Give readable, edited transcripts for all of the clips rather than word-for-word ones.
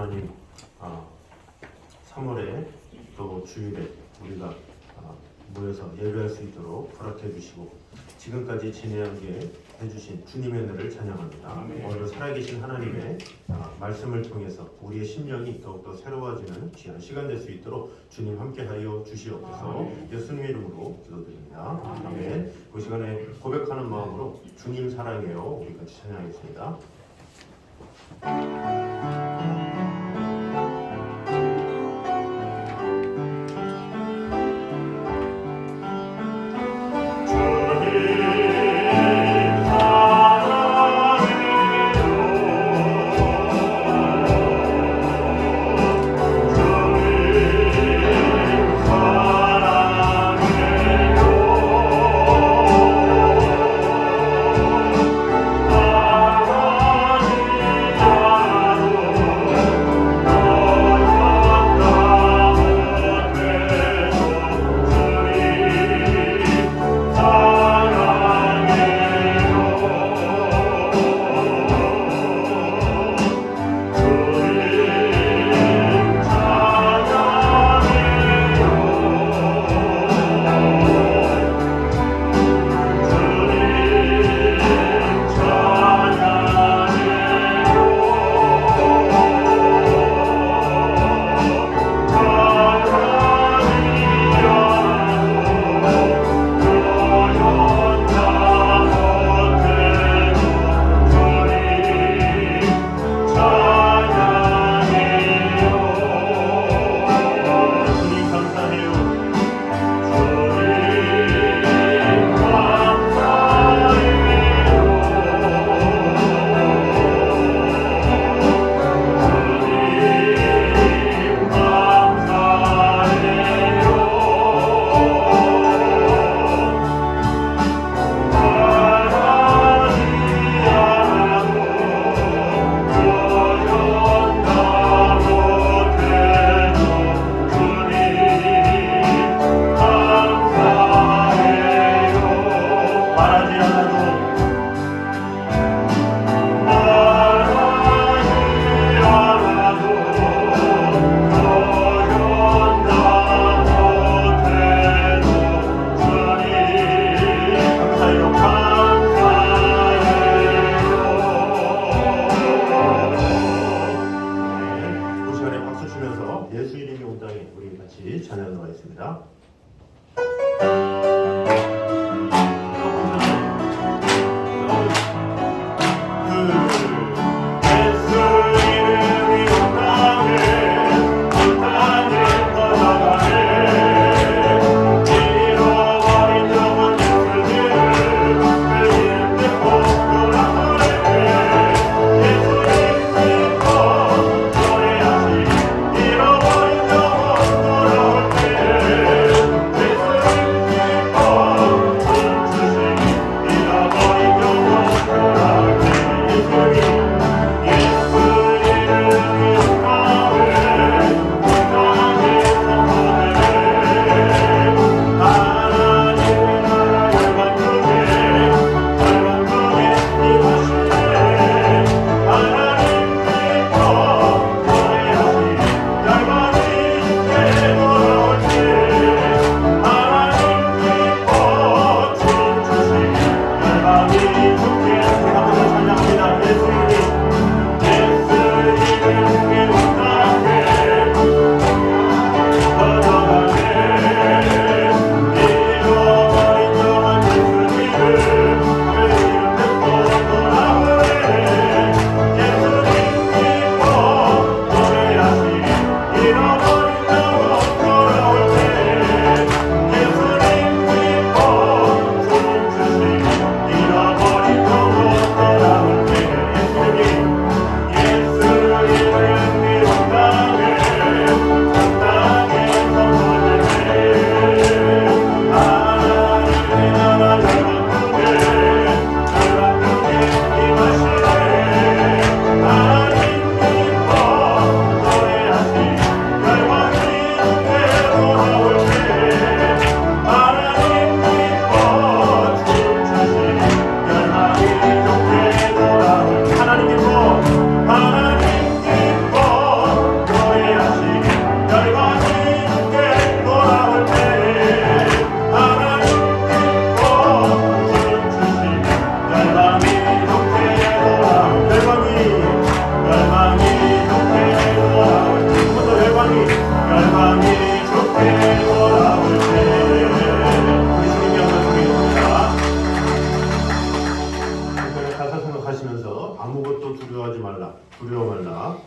하나님, 3월에 또 주일에 우리가 모여서 예배할 수 있도록 허락해 주시고 지금까지 지내하게 해주신 주님의 은혜를 찬양합니다. 오늘도 살아계신 하나님의 말씀을 통해서 우리의 심령이 더욱더 새로워지는 귀한 시간 될 수 있도록 주님 함께하여 주시옵소서. 예수님의 이름으로 기도드립니다. 아멘. 그 시간에 고백하는 마음으로 주님 사랑해요 우리 같이 찬양하겠습니다. 예수 이름이 온당에 우리 같이 찬양하러 가겠습니다. Yeah.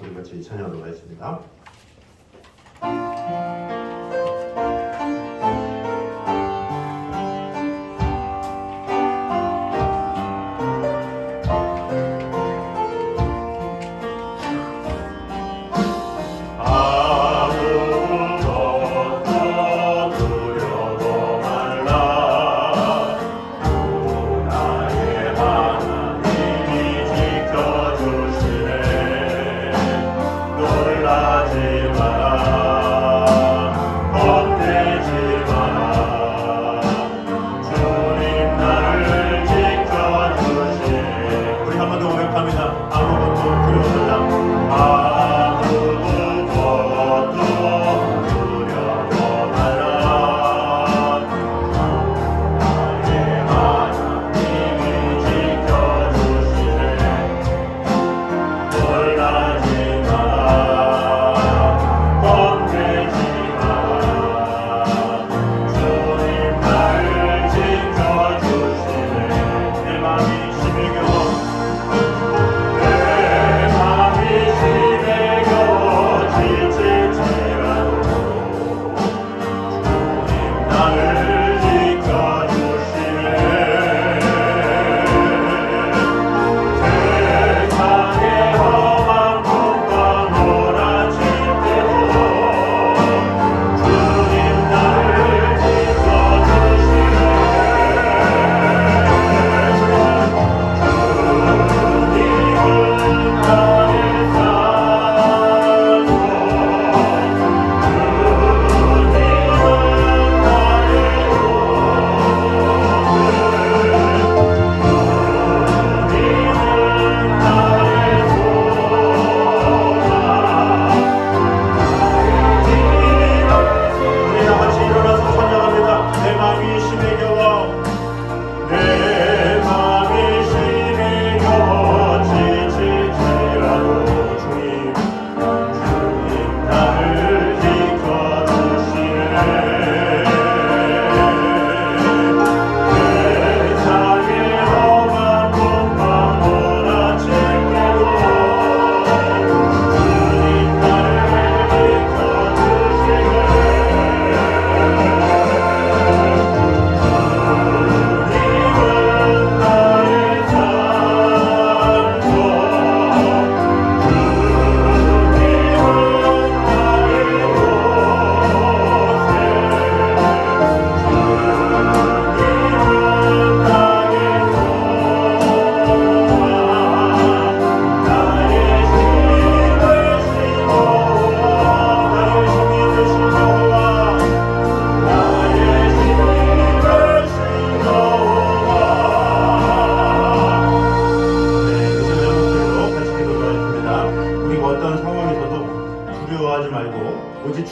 우리 같이 찬양하도록 하겠습니다.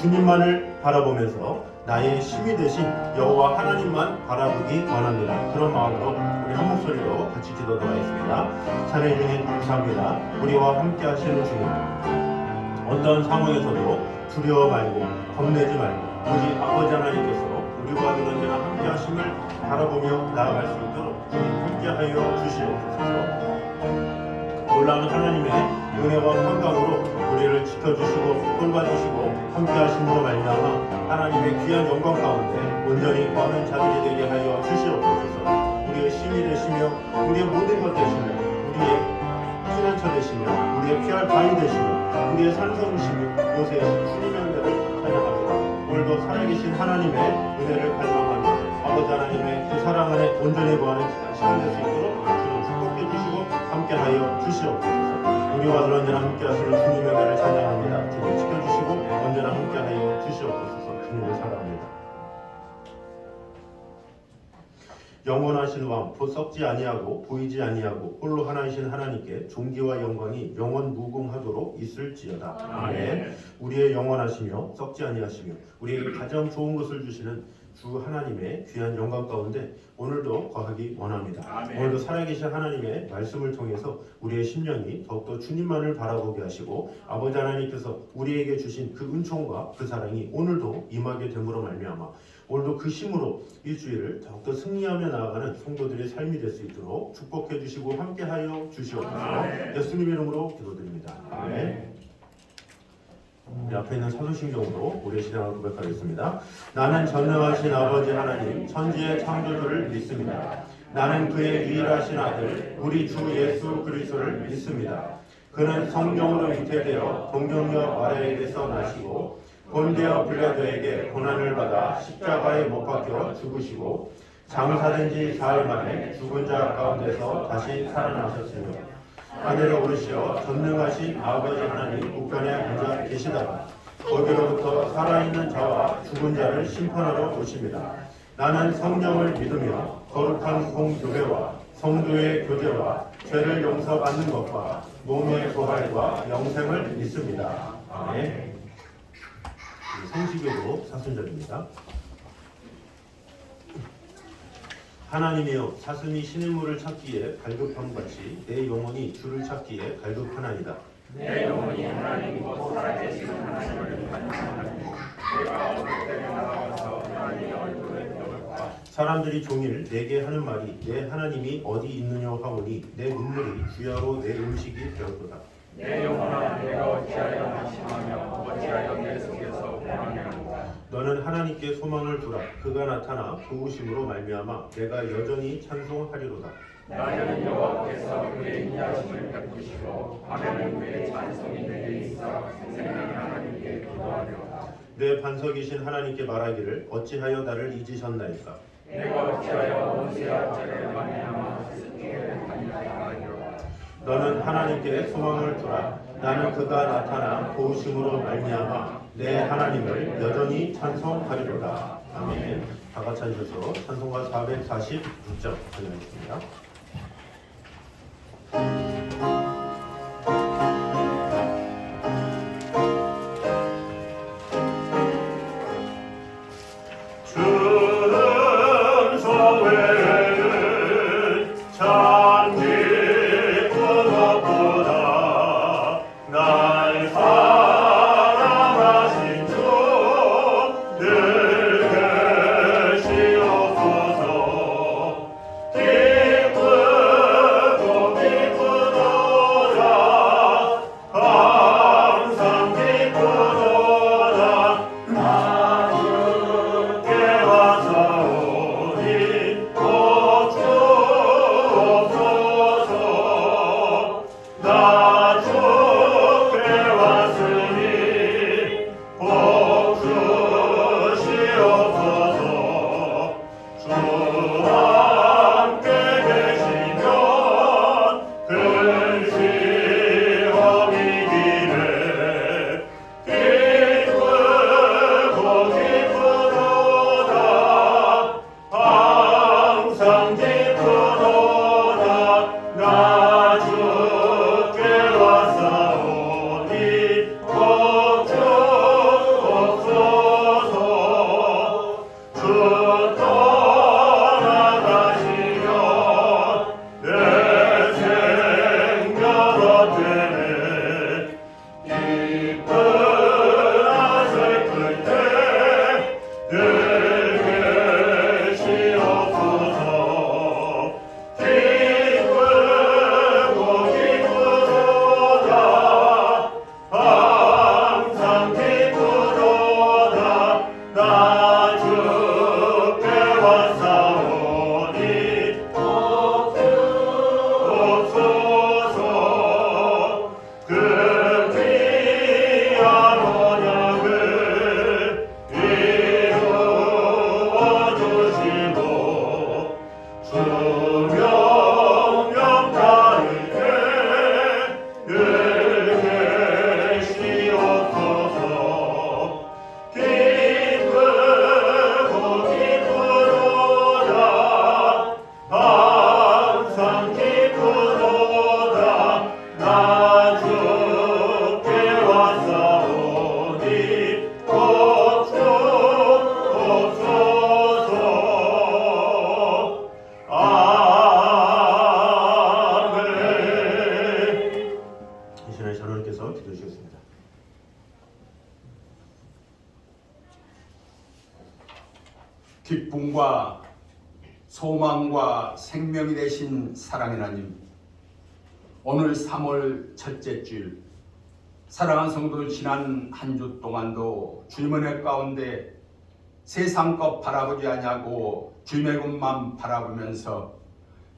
주님만을 바라보면서 나의 힘이 되신 여호와 하나님만 바라보기 원합니다. 그런 마음으로 우리 한 목소리로 같이 기도하겠습니다. 찬양 중에 감사합니다. 우리와 함께 하시는 주님, 어떤 상황에서도 두려워 말고 겁내지 말고 오직 아버지 하나님께서 우리와 언제나 함께 하심을 바라보며 나아갈 수 있도록 주님 함께 하여 주시옵소서. 놀라운 하나님의 은혜와 평강으로 우리를 지켜주시고 돌봐주시고 함께 하심으로 말미암아 하나님의 귀한 영광 가운데 온전히 거하는 자들이 되게 하여 주시옵소서. 우리의 힘이 되시며 우리의 모든 것 되시며 우리의 피난처 되시며 우리의 피할 바위 되시며 우리의 산성이시며 요새의 주님의 은혜를 찬양합니다. 오늘도 살아계신 하나님의 은혜를 갈망하며 아버지 하나님의 그 사랑 안에 온전히 거하는 시간 될 수 있도록 주님 축복해 주시고 함께하여 주시옵소서. 우리와 언제나 함께하시는 주님의 은혜를 찬양합니다. 주님 지켜주시고 언제나 함께하여 주시옵소서. 주님을 사랑합니다. 영원하신 왕, 썩지 아니하고 보이지 아니하고 홀로 하나이신 하나님께 존귀와 영광이 영원 무궁하도록 있을지어다. 아멘. 우리의 영원하시며 썩지 아니하시며 우리에게 가장 좋은 것을 주시는 주 하나님의 귀한 영광 가운데 오늘도 거하기 원합니다. 아멘. 오늘도 살아계신 하나님의 말씀을 통해서 우리의 심령이 더욱더 주님만을 바라보게 하시고 아버지 하나님께서 우리에게 주신 그 은총과 그 사랑이 오늘도 임하게 됨으로 말미암아 오늘도 그 힘으로 이 주일을 더욱더 승리하며 나아가는 성도들의 삶이 될 수 있도록 축복해 주시고 함께하여 주시옵소서. 예수님의 이름으로 기도드립니다. 아멘. 앞에 있는 사도신경으로 우리의 신앙을 고백하겠습니다. 나는 전능하신 아버지 하나님 천지의 창조주를 믿습니다. 나는 그의 유일하신 아들 우리 주 예수 그리스도를 믿습니다. 그는 성령으로 잉태되어 동정녀 마리아에게서 나시고 본디오 빌라도에게 고난을 받아 십자가에 못 박혀 죽으시고 장사된 지 사흘 만에 죽은 자 가운데서 다시 살아나셨으며 하늘에 오르시어 전능하신 아버지 하나님 우편에 앉아 계시다가 거기로부터 살아있는 자와 죽은 자를 심판하러 오십니다. 나는 성령을 믿으며 거룩한 공교회와 성도의 교제와 죄를 용서받는 것과 몸의 부활과 영생을 믿습니다. 아멘. 성시교도 사순절입니다. 하나님이여 사슴이 신의물을 찾기에 갈급함같이 내 영혼이 주를 찾기에 갈급하나이다. 내 영혼이 하나님 곧 살아계신 하나님을 간구하나니 내가 어느 때에 나가서 하나님의 얼굴을 배울까. 사람들이 종일 내게 하는 말이 내 하나님이 어디 있느냐 하오니 내 눈물이 주야로 내 음식이 되었도다. 내 영혼아 내가 어찌하여 낙심하며 어찌하여 내 속에서 고난하는가. 너는 하나님께 소망을 두라. 그가 나타나 도우심으로 말미암아 내가 여전히 찬송하리로다. 낮에는 여호와께서 그의 인자심을 베푸시고 밤에는 그의 찬송이 내게 있어 생명의 하나님께 기도하리로다. 내 반석이신 하나님께 말하기를 어찌하여 나를 잊으셨나이까. 내가 어찌하여 온세와 죄를 말미암아 슬프게 다니나이까 하리로다. 너는 하나님께 소망을 두라. 나는 그가 나타나 도우심으로 말미암아 내 하나님을 여전히 찬송하리로다. 아멘. 다 같이 앉아서 찬송가 446장 찬양하겠습니다. 기쁨과 소망과 생명이 되신 사랑의 하나님, 오늘 3월 첫째 주일 사랑하는 성도들, 지난 한 주 동안도 주님의 은혜 가운데 세상 것 바라보지 아니하고 주님의 것만 바라보면서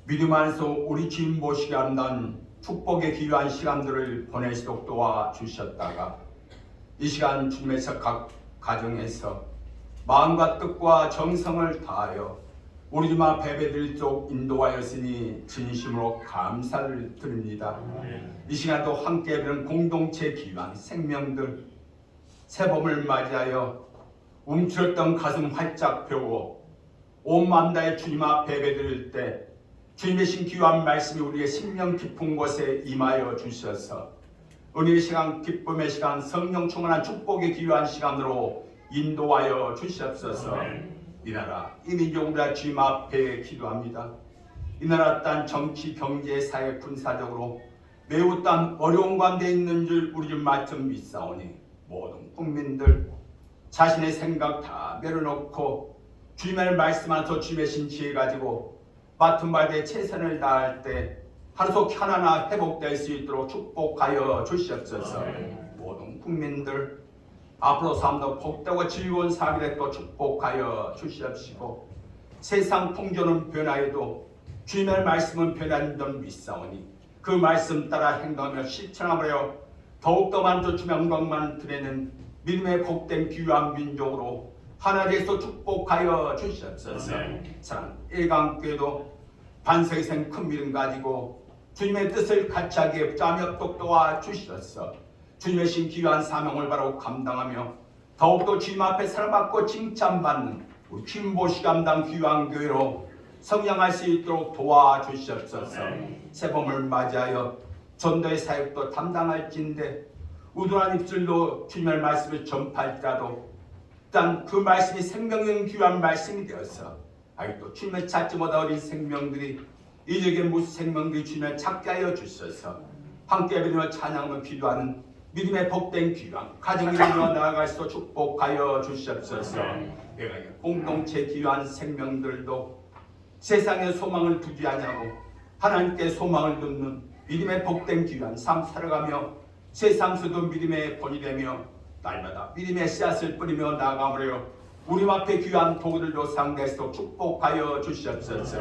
믿음 안에서 우리 주님 보시게 한다는 축복의 귀한 시간들을 보내시도록 도와주셨다가 이 시간 주님에서 각 가정에서 마음과 뜻과 정성을 다하여 우리 주님 앞 예배드릴 쪽 인도하였으니 진심으로 감사를 드립니다. 이 시간도 함께 예배는 공동체 귀한 생명들 새봄을 맞이하여 움츠렸던 가슴 활짝 펴고 온 마음 다해 주님 앞 예배드릴 때 주님의 신 귀한 말씀이 우리의 심령 깊은 곳에 임하여 주셔서 은혜의 시간, 기쁨의 시간, 성령 충만한 축복의 귀한 시간으로 인도하여 주시옵소서. 이 나라, 이 민족으로 주님 앞에 기도합니다. 이 나라 땅 정치, 경제, 사회, 군사적으로 매우 땅 어려운 가운데 있는 줄 우리 좀 말씀 믿사오니 모든 국민들 자신의 생각 다 내려놓고 주님의 말씀 안에서 주님의 신 지혜 가지고 맡은 바에 최선을 다할 때 하루속 하나하나 회복될 수 있도록 축복하여 주시옵소서. 모든 국민들 앞으로 삶도 복되고 즐거운 삶이 또 축복하여 주시옵시고 세상 풍조는 변화해도 주님의 말씀은 변하는 점 믿사오니 그 말씀 따라 행동하며 실천하며 더욱더 만져 주의 영광만 드리는 믿음의 복된 귀한 민족으로 하나 되어서 축복하여 주시옵소서. 사랑 일강교회도 반세기생 큰 믿음 가지고 주님의 뜻을 같이 하기에 붙잡며 도와 주시옵소서. 주님의 신 귀한 사명을 바로 감당하며 더욱더 주님 앞에 사랑받고 칭찬받는 우리 김보시 감당 귀한 교회로 성장할 수 있도록 도와주시옵소서. 새봄을 맞이하여 전도의 사역도 담당할진데 우둔한 입술로 주님의 말씀을 전파할지라도 일단 그 말씀이 생명인 귀한 말씀이 되어서 아직도 주님을 찾지 못한 어린 생명들이 이적의 무수 생명들이 주님을 찾게 하여 주셔서 함께 예배드리며 찬양하며 기도하는 믿음의 복된 귀한 가정을 이루어 나아갈 수 축복하여 주시옵소서. 내가 공동체 귀한 생명들도 세상에 소망을 두지 아니하고 하나님께 소망을 둔는 믿음의 복된 귀한 삶 살아가며 세상에서도 믿음의 본이 되며 날마다 믿음의 씨앗을 뿌리며 나아가므로 우리 앞에 귀한 도구들도 상대해서 축복하여 주시옵소서.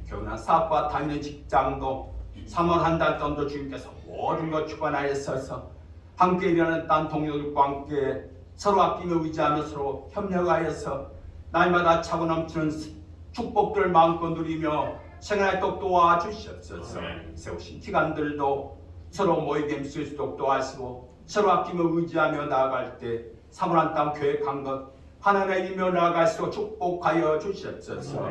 교회나 사업과 다니는 직장도 3월 한 달 동안도 주님께서 모든 것 주관하여서 함께 일하는 딴 동료들과 함께 서로 아끼며 의지하며 서로 협력하여서 날마다 차고 넘치는 축복들 마음껏 누리며 생활에 또 도와주시옵소서. 세우신 기관들도 서로 모이게 쓸 수 있도록 도와주시고 서로 아끼며 의지하며 나아갈 때 사물한 땅 계획한 것 하나님의 이며 나아갈 수 축복하여 주시옵소서.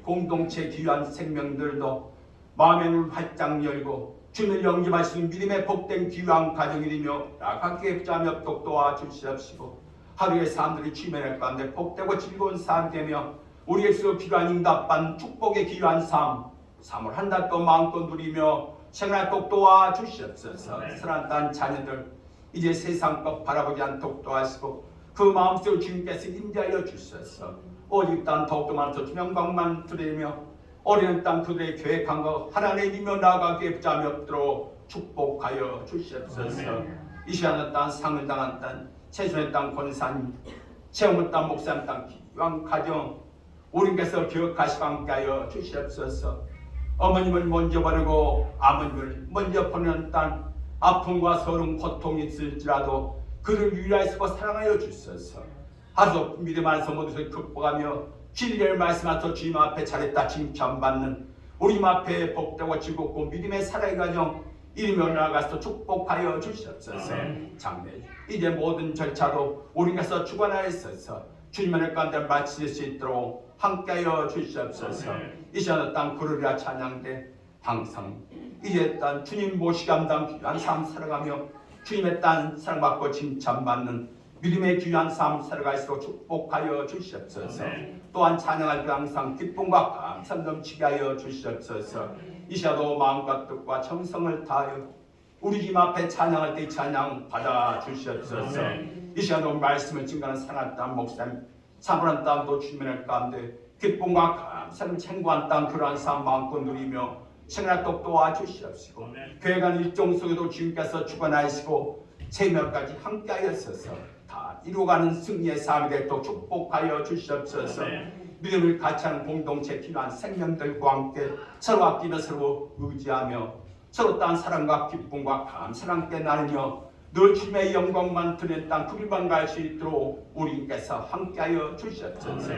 공동체 귀한 생명들도 마음의 눈을 활짝 열고 주님을 영접할 수 있는 믿음의 복된 귀한 가정이며 나아가게 붙잡며 또 도와주시옵시고 하루의 삶들이 주님의 가운데 복되고 즐거운 삶 되며 우리의 수로 필요한 응답받는 축복의 귀한 삶 3월 한 달 동안 마음껏 누리며 생활 꼭 도와주시옵소서. 사랑하는 자녀들 이제 세상 것 바라보지 않도록 도와주시고 그 마음속에 주님께서 임재하여 주셔서 오직 땅 더욱더 많은 영광만 드리며 어린 땅 그들의 계획한 것 하나님의 이며 나아가게 붙잡도록 축복하여 주시옵소서. 이 시간의 땅 상을 당한 땅 최선의 땅 권사님 체험의 땅 목사님 땅 기왕 가정 우리께서 기억하시고 함께하여 주시옵소서. 어머님을 먼저 버리고 아버님을 먼저 보내는 땅 아픔과 서름 고통이 있을지라도 그를 위하여서 사랑하여 주소서. 하루 믿음 안에서 모두를 극복하며 진리를 말씀하셔서 주님 앞에 잘했다 칭찬받는 우리 앞에 복되고 즐겁고 믿음의 사랑의 가정 이루며 나아가서 축복하여 주시옵소서. 장래 이제 모든 절차도 우리께서 주관하였어서 주님의 가운데 마칠 수 있도록 함께하여 주시옵소서. 이 시간의 땅 부르리라 찬양대 항상 이제 땅 주님 모시기 감당 귀한 삶 살아가며 주님의 땅 사랑받고 칭찬받는 믿음의 귀한 삶 살아갈 수 축복하여 주시옵소서. 또한 찬양할 때 항상 기쁨과 감사 넘치게 하여 주시옵소서. 이 시간도 마음과 뜻과 정성을 다하여 우리 주님 앞에 찬양할 때 찬양 받아 주시옵소서. 이 시간도 말씀을 증거하는 사랑하는 땅 목사님 사모한 땅도 주님의 가운데 기쁨과 감사를 챙구한 땅 그러한 삶 마음껏 누리며 생활 또 도와주시옵시고 교회관 일정 속에도 주님께서 주관하시고 세명까지 함께하였어서 다 이루어가는 승리의 삶이 되도록 축복하여 주시옵소서. 믿음을 같이 하는 공동체 필요한 생명들과 함께 서로 아끼며 서로 의지하며 서로 따른 사랑과 기쁨과 감사를 함께 나누며 늘 주님의 영광만 드리는 땅 그리만 갈 수 있도록 우리께서 함께하여 주시옵소서.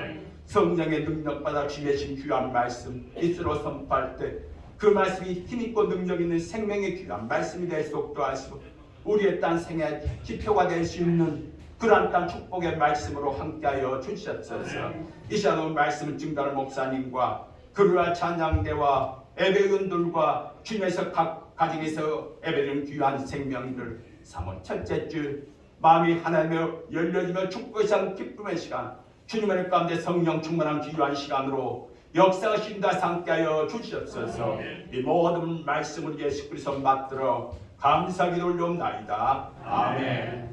성령의 능력받아 주의 신 귀한 말씀 이스로 선포할 때 그 말씀이 힘있고 능력 있는 생명의 귀한 말씀이 될 수 없도록 하시고 우리의 땅 생애 지표가 될 수 있는 그러한 땅 축복의 말씀으로 함께하여 주시옵소서. 이 시간 말씀을 증거하는 목사님과 그러한 찬양대와 예배원들과 주님에서 각 가정에서 예배드리는 귀한 생명들 3월 첫째 주 마음이 하나님의 열려지며 축복의 시간 기쁨의 시간 주님의 가운데 성령 충만한 귀한 시간으로 역사하신다 함께하여 주시옵소서. 이 모든 말씀을 예수 그리스도 받들어 감사하게 올려옵나이다. 아멘.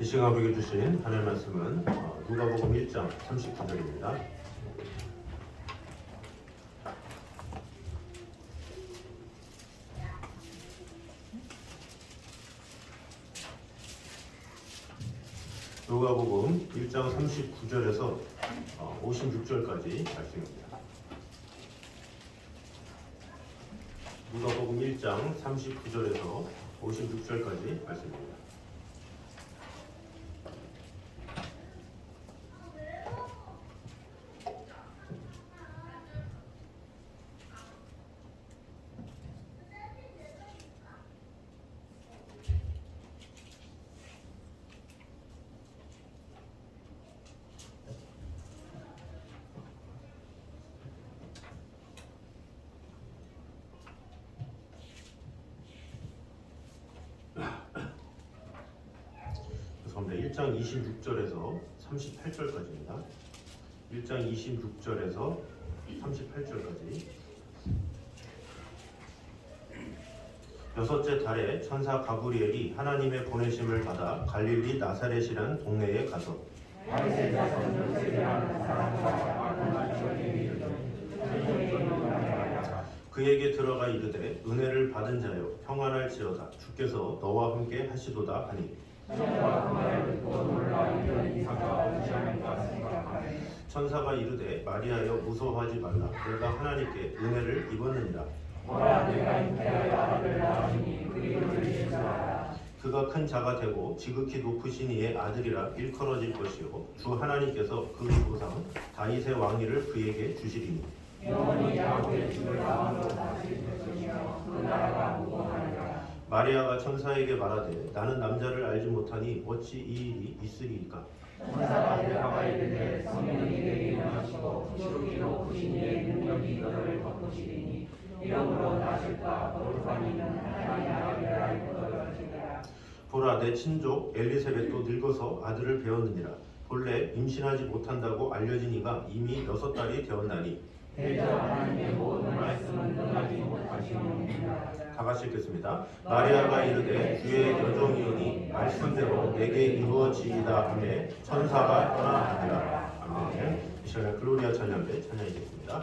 이 시간 우리에게 주신 하나님의 말씀은 누가복음 1장 39절입니다. 누가복음 1장 39절에서 56절까지 말씀입니다. 누가복음 1장 39절에서 56절까지 말씀입니다. 죄송합니다. 1장 26절에서 38절까지입니다. 1장 26절에서 38절까지. 여섯째 달에 천사 가브리엘이 하나님의 보내심을 받아 갈릴리 나사렛이라는 동네에 가서 그에게 들어가 이르되 은혜를 받은 자여 평안할지어다 주께서 너와 함께 하시도다 하니 천사가 이르되 마리아여 무서워하지 말라 내가 하나님께 은혜를 입었느니라. 그가 큰 자가 되고 지극히 높으신 이의 아들이라 일컬어질 것이요 주 하나님께서 그 조상 다윗의 왕위를 그에게 주시리니 마리아가 천사에게 말하되 나는 남자를 알지 못하니 어찌 이 일이 있으리이까. 천사가 대답하여 이르되 성령이 내게 임하시고 지극히 높으신 이의 능력이 너를 덮으시리니 이러므로 나실까 거룩한 이는 하나님의 아들이라 일컬어지리라. 보라 내 친족 엘리사벳도 늙어서 아들을 배웠느니라. 본래 임신하지 못한다고 알려진 이가 이미 6달이 되었나니 대저 하나님의 모든 말씀은 능하지 못하시느니라. 다 같이 읽겠습니다. 마리아가 이르되 주의 여종이오니 말씀대로 내게 이루어지이다 하매 천사가 떠나가니라. 아멘. 이 시간에 글로리아 찬양대 찬양이겠습니다.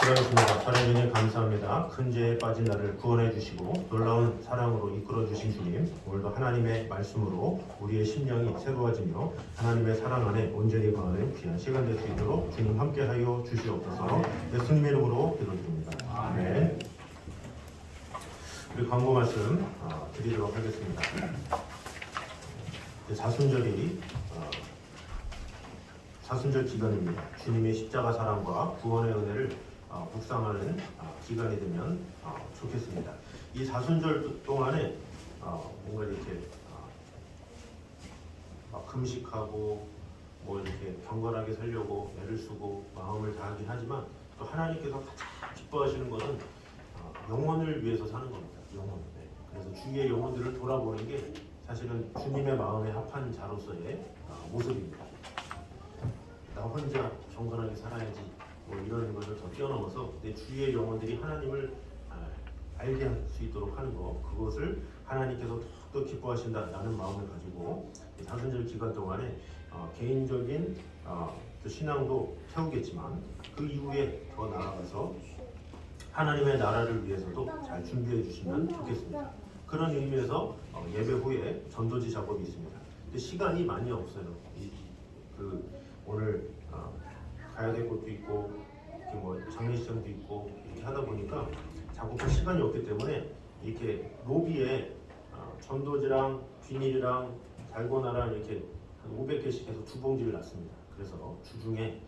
그렇습니다. 하나님 감사합니다. 큰 죄에 빠진 나를 구원해 주시고 놀라운 사랑으로 이끌어 주신 주님, 오늘도 하나님의 말씀으로 우리의 심령이 새로워지며 하나님의 사랑 안에 온전히 거하는 귀한 시간 될 수 있도록 주님 함께하여 주시옵소서. 예수님의 이름으로 기도드립니다. 아멘. 우리 광고 말씀 드리도록 하겠습니다. 사순절 기간입니다. 주님의 십자가 사랑과 구원의 은혜를 묵상하는 기간이 되면 좋겠습니다. 이 사순절 동안에 뭔가 이렇게 막 금식하고 뭐 이렇게 경건하게 살려고 애를 쓰고 마음을 다하긴 하지만 또 하나님께서 가장 기뻐하시는 것은 영혼을 위해서 사는 겁니다. 영혼. 네. 그래서 주위의 영혼들을 돌아보는 게 사실은 주님의 마음에 합한 자로서의 모습입니다. 나 혼자 경건하게 살아야지 뭐 이런 것을 더 뛰어넘어서 내 주위의 영혼들이 하나님을 알게 할 수 있도록 하는 것, 그것을 하나님께서 더욱더 기뻐하신다라는 마음을 가지고 사순절 기간 동안에 개인적인 또 신앙도 세우겠지만 그 이후에 더 나아가서 하나님의 나라를 위해서도 잘 준비해 주시면 좋겠습니다. 그런 의미에서 예배 후에 전도지 작업이 있습니다. 근데 시간이 많이 없어요. 오늘 가야 될 곳도 있고 이렇게 뭐 장례식장도 있고 이렇게 하다 보니까 작업할 시간이 없기 때문에 이렇게 로비에 전도지랑 비닐이랑 달고나랑 이렇게 한 500개씩 해서 2봉지를 놨습니다. 그래서 주중에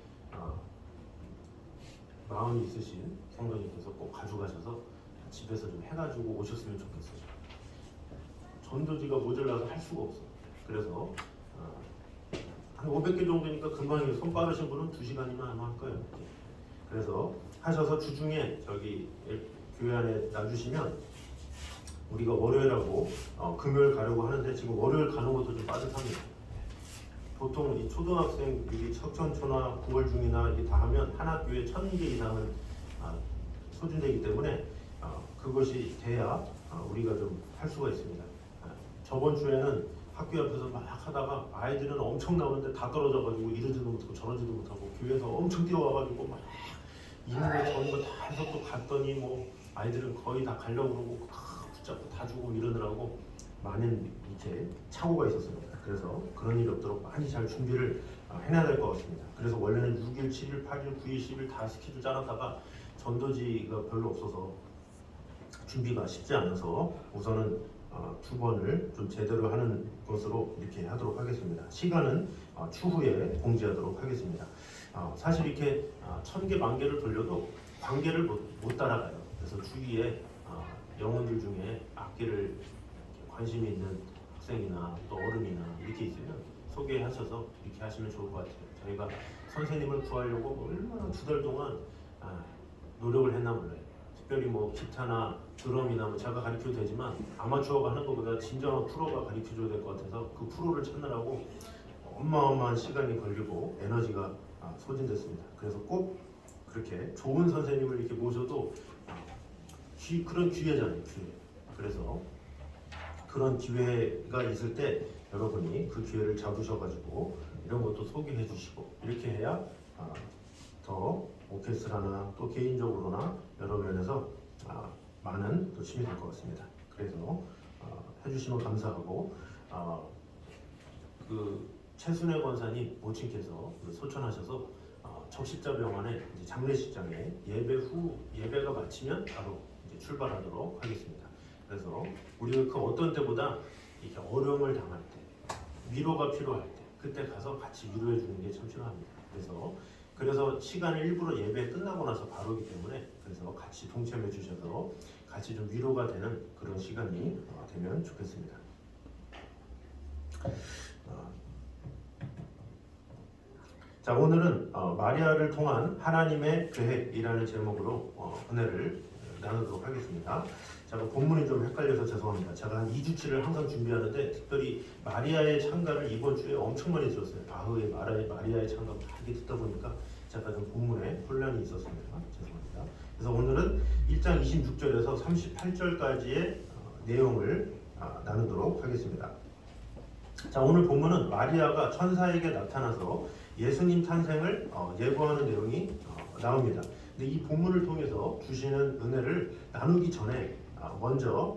마음이 있으신 성도님께서 꼭 가져가셔서 집에서 좀 해가지고 오셨으면 좋겠어요. 전도지가 모자라서 할 수가 없어요. 그래서 한 500개 정도니까 금방 손 빠르신 분은 2시간이면 아마 할 거예요. 그래서 하셔서 주중에 저기 교회 안에 놔주시면 우리가 월요일하고 금요일 가려고 하는데 지금 월요일 가는 것도 좀 빠듯합니다. 보통 이 초등학생 여기 석천초나 9월 중이나 이게 다 하면 한 학교에 1000개 이상은 소진되기 때문에 그것이 돼야 우리가 좀 할 수가 있습니다. 저번 주에는 학교 앞에서 막 하다가 아이들은 엄청 나오는데 다 떨어져가지고 이러지도 못하고 저러지도 못하고 교회에서 엄청 뛰어와가지고 막 있는 거 저런 거 다 해서 또 갔더니 뭐 아이들은 거의 다 가려고 그러고 붙잡고 다 주고 이러느라고 많은 이렇게 착오가 있었습니다. 그래서 그런 일이 없도록 많이 잘 준비를 해놔야 될 것 같습니다. 그래서 원래는 6일, 7일, 8일, 9일, 10일 다 스케줄 짜놨다가 전도지가 별로 없어서 준비가 쉽지 않아서 우선은 2번을 좀 제대로 하는 것으로 이렇게 하도록 하겠습니다. 시간은 추후에 공지하도록 하겠습니다. 사실 이렇게 1000개, 10,000개를 돌려도 관계를 못 따라가요. 그래서 주위에 영혼들 중에 악기를 관심이 있는 학생이나 또 어른이나 이렇게 있으면 소개하셔서 이렇게 하시면 좋을 것 같아요. 저희가 선생님을 구하려고 얼마나 2달 동안 노력을 했나 몰라요. 특별히 뭐 기타나 드럼이나 뭐 제가 가르쳐도 되지만 아마추어가 하는 것보다 진정한 프로가 가르쳐줘야 될 것 같아서 그 프로를 찾느라고 어마어마한 시간이 걸리고 에너지가 소진됐습니다. 그래서 꼭 그렇게 좋은 선생님을 이렇게 모셔도 그런 기회잖아요. 기회. 그래서 그런 기회가 있을 때 여러분이 그 기회를 잡으셔가지고 이런 것도 소개해 주시고 이렇게 해야 더 오케스트라나 또 개인적으로나 여러 면에서 많은 또 힘이 될 것 같습니다. 그래서 해주시면 감사하고 그 최순애 권사님 모친께서 소천하셔서 적십자병원에 장례식장에 예배가 마치면 바로 이제 출발하도록 하겠습니다. 그래서 우리가 그 어떤 때보다 이렇게 어려움을 당할 때, 위로가 필요할 때, 그때 가서 같이 위로해 주는 게 참 필요합니다. 그래서 시간을 일부러 예배 끝나고 나서 바로기 때문에 그래서 같이 동참해 주셔서 같이 좀 위로가 되는 그런 시간이 되면 좋겠습니다. 자, 오늘은 마리아를 통한 하나님의 계획이라는 제목으로 은혜를 나누도록 하겠습니다. 제가 본문이 좀 헷갈려서 죄송합니다. 제가 한 2주치를 항상 준비하는데 특별히 마리아의 찬가를 이번 주에 엄청 많이 들었어요. 바흐의 마리아의 찬가 많이 듣다 보니까 제가 좀 본문에 혼란이 있었습니다. 죄송합니다. 그래서 오늘은 1장 26절에서 38절까지의 내용을 나누도록 하겠습니다. 자, 오늘 본문은 마리아가 천사에게 나타나서 예수님 탄생을 예고하는 내용이 나옵니다. 근데 이 본문을 통해서 주시는 은혜를 나누기 전에 먼저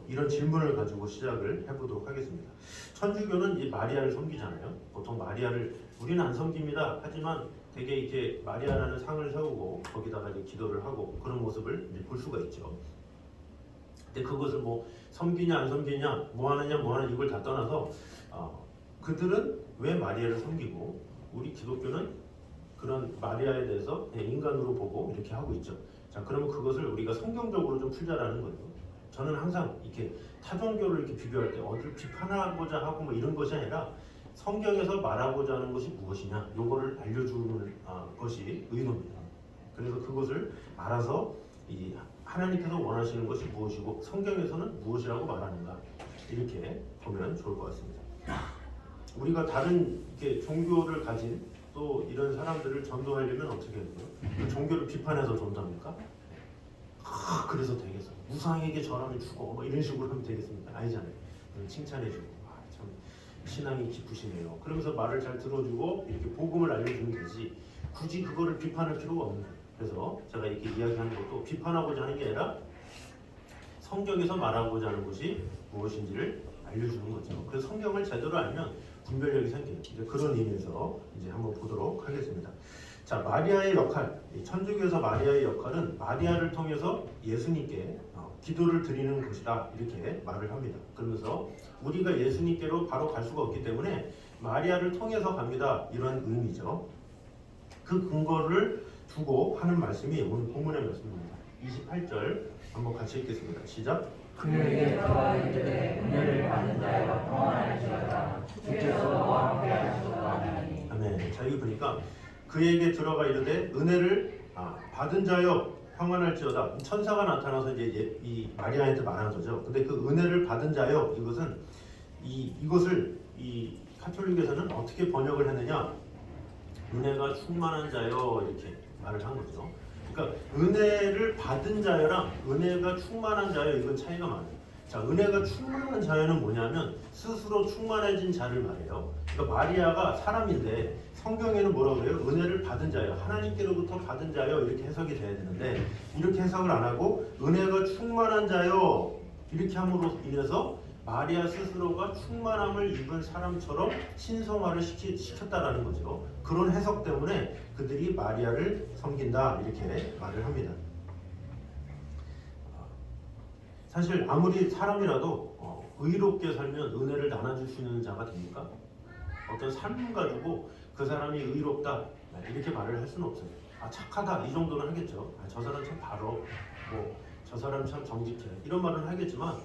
이런 질문을 가지고 시작을 해보도록 하겠습니다. 천주교는 이 마리아를 섬기잖아요. 보통 마리아를 우리는 안 섬깁니다. 하지만 되게 이렇게 마리아라는 상을 세우고 거기다가 이제 기도를 하고 그런 모습을 이제 볼 수가 있죠. 근데 그것을 뭐 섬기냐 안 섬기냐 뭐 하느냐 이걸 다 떠나서 그들은 왜 마리아를 섬기고 우리 기독교는 그런 마리아에 대해서 그냥 인간으로 보고 이렇게 하고 있죠. 자, 그러면 그것을 우리가 성경적으로 좀 풀자라는 거예요. 저는 항상 이렇게 타종교를 이렇게 비교할 때 어디를 비판하고자 하고 뭐 이런 것이 아니라 성경에서 말하고자 하는 것이 무엇이냐, 요거를 알려주는 것이 의도입니다. 그래서 그것을 알아서 이 하나님께서 원하시는 것이 무엇이고 성경에서는 무엇이라고 말하는가 이렇게 보면 좋을 것 같습니다. 우리가 다른 이렇게 종교를 가진 또 이런 사람들을 전도하려면 어떻게 해야 돼요? 그 종교를 비판해서 전도합니까? 그래서 되겠어. 우상에게 절하면 죽어. 뭐 이런 식으로 하면 되겠습니까? 아니잖아요. 칭찬해주고 참 신앙이 깊으시네요. 그러면서 말을 잘 들어주고 이렇게 복음을 알려주면 되지. 굳이 그거를 비판할 필요가 없는 거예요. 그래서 제가 이렇게 이야기하는 것도 비판하고자 하는 게 아니라 성경에서 말하고자 하는 것이 무엇인지를 알려주는 거죠. 그래서 성경을 제대로 알면 분별력이 생기는 이제 그런 의미에서 이제 한번 보도록 하겠습니다. 자, 마리아의 역할, 천주교에서 마리아의 역할은 마리아를 통해서 예수님께 기도를 드리는 것이다 이렇게 말을 합니다. 그러면서 우리가 예수님께로 바로 갈 수가 없기 때문에 마리아를 통해서 갑니다 이런 의미죠. 그 근거를 두고 하는 말씀이 오늘 본문의 말씀입니다. 28절 한번 같이 읽겠습니다. 시작. 그에게 들어가 이르되 은혜를 받는 자여 평안할지어다 주께서 너와 함께 하시도다니. 아멘. 자, 여기 보니까 그에게 들어가 이르되 은혜를 받은 자여 평안할지어다. 천사가 나타나서 이제 이 마리아한테 말한 거죠. 근데 그 은혜를 받은 자여 이것을 이 카톨릭에서는 어떻게 번역을 했느냐? 은혜가 충만한 자여 이렇게 말을 한 거죠. 그러니까 은혜를 받은 자여랑 은혜가 충만한 자여 이건 차이가 많아요. 자, 은혜가 충만한 자여는 뭐냐면 스스로 충만해진 자를 말해요. 그러니까 마리아가 사람인데 성경에는 뭐라고 그래요? 은혜를 받은 자여, 하나님께로부터 받은 자여 이렇게 해석이 돼야 되는데 이렇게 해석을 안 하고 은혜가 충만한 자여 이렇게 함으로 인해서 마리아 스스로가 충만함을 입은 사람처럼 신성화를 시켰다라는 거죠. 그런 해석 때문에 그들이 마리아를 섬긴다 이렇게 말을 합니다. 사실 아무리 사람이라도 의롭게 살면 은혜를 나눠줄 수 있는 자가 됩니까? 어떤 삶 가지고 그 사람이 의롭다 이렇게 말을 할 수는 없어요. 착하다 이 정도는 하겠죠. 저 사람 참 바로 저 사람 참 정직해 이런 말은 하겠지만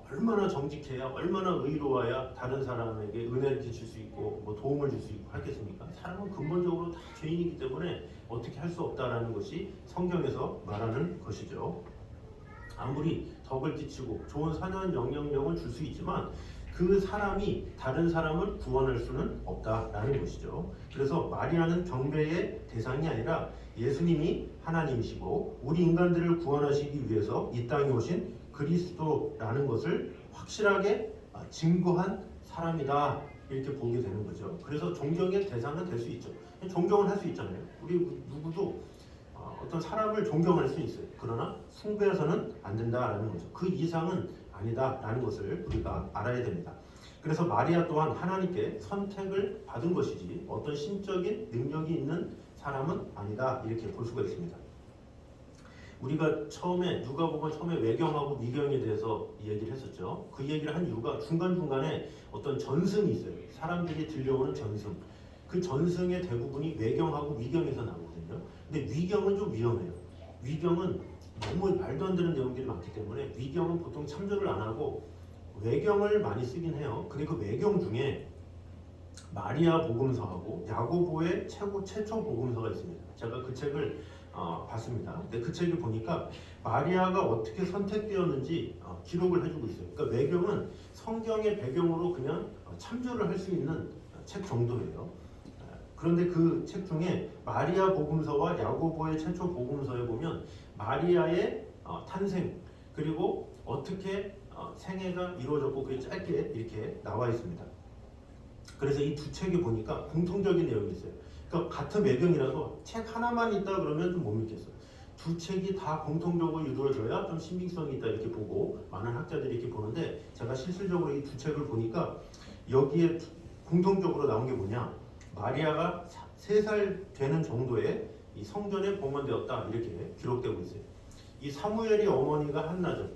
얼마나 정직해야, 얼마나 의로워야 다른 사람에게 은혜를 끼칠 수 있고 뭐 도움을 줄 수 있고 하겠습니까? 사람은 근본적으로 다 죄인이기 때문에 어떻게 할 수 없다라는 것이 성경에서 말하는 것이죠. 아무리 덕을 끼치고 좋은 선한 영향력을 줄 수 있지만 그 사람이 다른 사람을 구원할 수는 없다라는 것이죠. 그래서 마리아는 경배의 대상이 아니라 예수님이 하나님이시고 우리 인간들을 구원하시기 위해서 이 땅에 오신 그리스도라는 것을 확실하게 증거한 사람이다, 이렇게 보게 되는 거죠. 그래서 존경의 대상은 될 수 있죠. 존경을 할 수 있잖아요. 우리 누구도 어떤 사람을 존경할 수 있어요. 그러나 숭배해서는 안 된다라는 거죠. 그 이상은 아니다라는 것을 우리가 알아야 됩니다. 그래서 마리아 또한 하나님께 선택을 받은 것이지 어떤 신적인 능력이 있는 사람은 아니다, 이렇게 볼 수가 있습니다. 우리가 처음에 누가복음 처음에 외경하고 미경에 대해서 얘기를 했었죠. 그 얘기를 한 이유가 중간중간에 어떤 전승이 있어요. 사람들이 들려오는 전승. 그 전승의 대부분이 외경하고 미경에서 나오거든요. 근데 위경은 좀 위험해요. 위경은 너무 말도 안 되는 내용들이 많기 때문에 위경은 보통 참조를 안 하고 외경을 많이 쓰긴 해요. 근데 그 외경 중에 마리아 복음서하고 야고보의 최초 복음서가 있습니다. 제가 그 책을 봤습니다. 근데 그 책을 보니까 마리아가 어떻게 선택되었는지 기록을 해주고 있어요. 그러니까 외경은 성경의 배경으로 그냥 참조를 할 수 있는 책 정도예요. 그런데 그 책 중에 마리아 복음서와 야고보의 최초 복음서에 보면 마리아의 탄생 그리고 어떻게 생애가 이루어졌고 그게 짧게 이렇게 나와 있습니다. 그래서 이 두 책에 보니까 공통적인 내용이 있어요. 그러니까 같은 배경이라도 책 하나만 있다 그러면 좀 못 믿겠어요. 두 책이 다 공통적으로 이루어져야 좀 신빙성이 있다, 이렇게 보고 많은 학자들이 이렇게 보는데, 제가 실질적으로 이 두 책을 보니까 여기에 공통적으로 나온 게 뭐냐, 마리아가 3살 되는 정도의 이 성전에 봉헌되었다, 이렇게 기록되고 있어요. 이 사무엘이 어머니가 한나죠.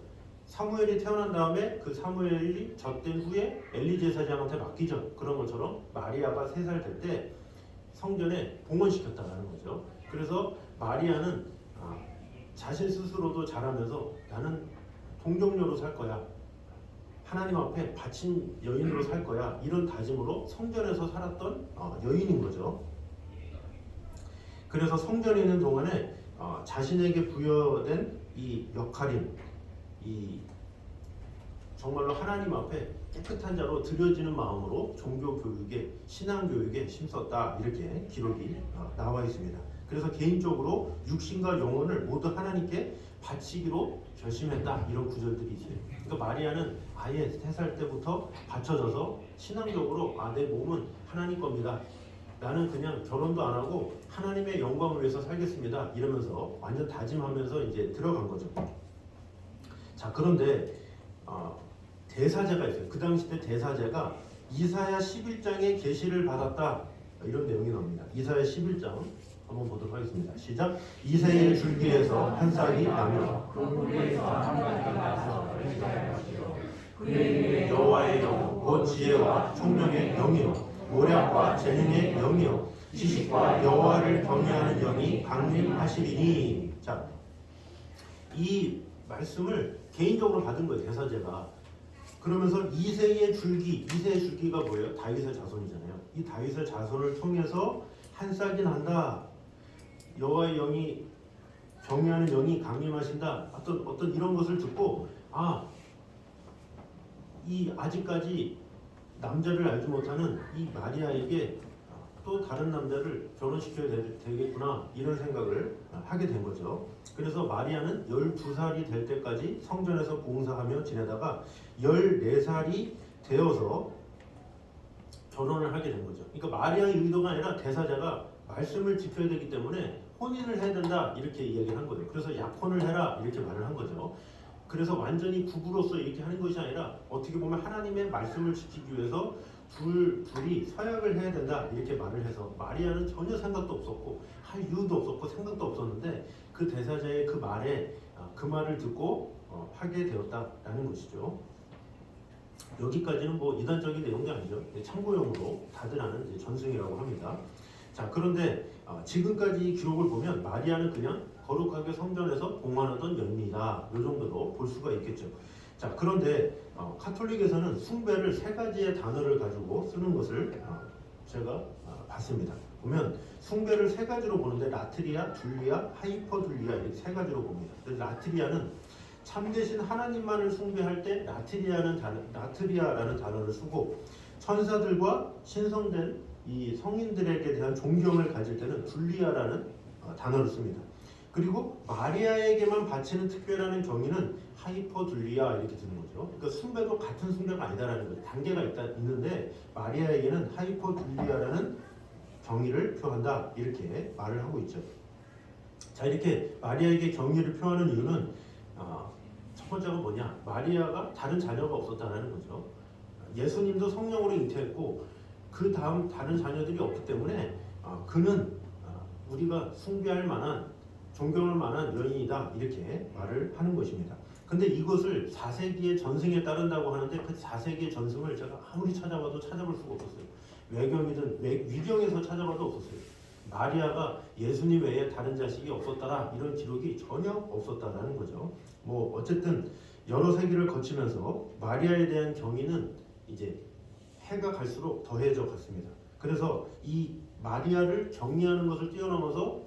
사무엘이 태어난 다음에 그 사무엘이 젖된 후에 엘리 제사장한테 맡기죠. 그런 것처럼 마리아가 3살 될 때 성전에 봉헌시켰다는 거죠. 그래서 마리아는 자신 스스로도 자라면서 나는 동정녀로 살 거야, 하나님 앞에 바친 여인으로 살 거야, 이런 다짐으로 성전에서 살았던 여인인 거죠. 그래서 성전에 있는 동안에 자신에게 부여된 이 역할인, 이 정말로 하나님 앞에 깨끗한 자로 드려지는 마음으로 종교 교육에, 신앙 교육에 힘썼다, 이렇게 기록이 나와 있습니다. 그래서 개인적으로 육신과 영혼을 모두 하나님께 바치기로 결심했다, 이런 구절들이 있어요. 그러니까 마리아는 아예 3살 때부터 바쳐져서 신앙적으로 내 몸은 하나님 겁니다, 나는 그냥 결혼도 안 하고 하나님의 영광을 위해서 살겠습니다, 이러면서 완전 다짐하면서 이제 들어간 거죠. 자, 그런데 대사제가 있어요. 그 당시 때 대사제가 이사야 11장에 계시를 받았다, 이런 내용이 나옵니다. 이사야 11장 한번 보도록 하겠습니다. 시작. 이새의 줄기에서 한 싹이 나며 그 뿌리에서 한 가지가 나서 결실할 것이요 그의 위에 여호와의 영, 곧 지혜와 총명의 영이요 모략과 재능의 영이요 지식과 여호와를 경외하는 영이 강림하시리니. 자, 이 말씀을 개인적으로 받은 거예요, 대사제가. 그러면서 이새의 줄기가 뭐예요? 다윗의 자손이잖아요. 이 다윗의 자손을 통해서 한 싹이 난다. 여호와의 영이, 경외하는 영이 강림하신다. 어떤 이런 것을 듣고 이 아직까지 남자를 알지 못하는 이 마리아에게 또 다른 남자를 결혼시켜야 되겠구나, 이런 생각을 하게 된 거죠. 그래서 마리아는 12살이 될 때까지 성전에서 봉사하며 지내다가 14살이 되어서 결혼을 하게 된 거죠. 그러니까 마리아의 의도가 아니라 대사자가 말씀을 지켜야 되기 때문에 혼인을 해야 된다, 이렇게 이야기를 한 거예요. 그래서 약혼을 해라, 이렇게 말을 한 거죠. 그래서 완전히 부부로서 이렇게 하는 것이 아니라 어떻게 보면 하나님의 말씀을 지키기 위해서 둘이 서약을 해야 된다, 이렇게 말을 해서 마리아는 전혀 생각도 없었고 할 이유도 없었고 생각도 없었는데 그 대사자의 그 말에 그 말을 듣고 하게 되었다라는 것이죠. 여기까지는 뭐 이단적인 내용이 아니죠. 참고용으로 다들 아는 이제 전승이라고 합니다. 자, 그런데 지금까지 이 기록을 보면 마리아는 그냥 거룩하게 성전에서 봉헌하던 여인이다, 이 정도로 볼 수가 있겠죠. 자, 그런데 카톨릭에서는 숭배를 세 가지의 단어를 가지고 쓰는 것을 제가 봤습니다. 보면 숭배를 세 가지로 보는데 라트리아, 둘리아, 하이퍼둘리아 이렇게 세 가지로 봅니다. 그래서 라트리아는 참되신 하나님만을 숭배할 때 라트리아라는 단어를 쓰고, 천사들과 신성된 이 성인들에게 대한 존경을 가질 때는 둘리아라는 단어를 씁니다. 그리고 마리아에게만 바치는 특별한 경의는 하이퍼둘리아 이렇게 드는 거죠. 그러니까 숭배도 같은 숭배가 아니다라는 거죠. 단계가 있는데 마리아에게는 하이퍼둘리아라는 경의를 표한다 이렇게 말을 하고 있죠. 자, 이렇게 마리아에게 경의를 표하는 이유는 첫 번째가 뭐냐? 마리아가 다른 자녀가 없었다는 거죠. 예수님도 성령으로 잉태했고 그 다음 다른 자녀들이 없기 때문에 그는 우리가 숭배할 만한, 존경할 만한 여인이다 이렇게 말을 하는 것입니다. 근데 이것을 4세기의 전승에 따른다고 하는데 그 4세기의 전승을 제가 아무리 찾아봐도 찾아볼 수가 없었어요. 외경이든 위경에서 찾아봐도 없었어요. 마리아가 예수님 외에 다른 자식이 없었다라 이런 기록이 전혀 없었다라는 거죠. 뭐 어쨌든 여러 세기를 거치면서 마리아에 대한 경의는 이제 해가 갈수록 더해져 갔습니다. 그래서 이 마리아를 경외하는 것을 뛰어넘어서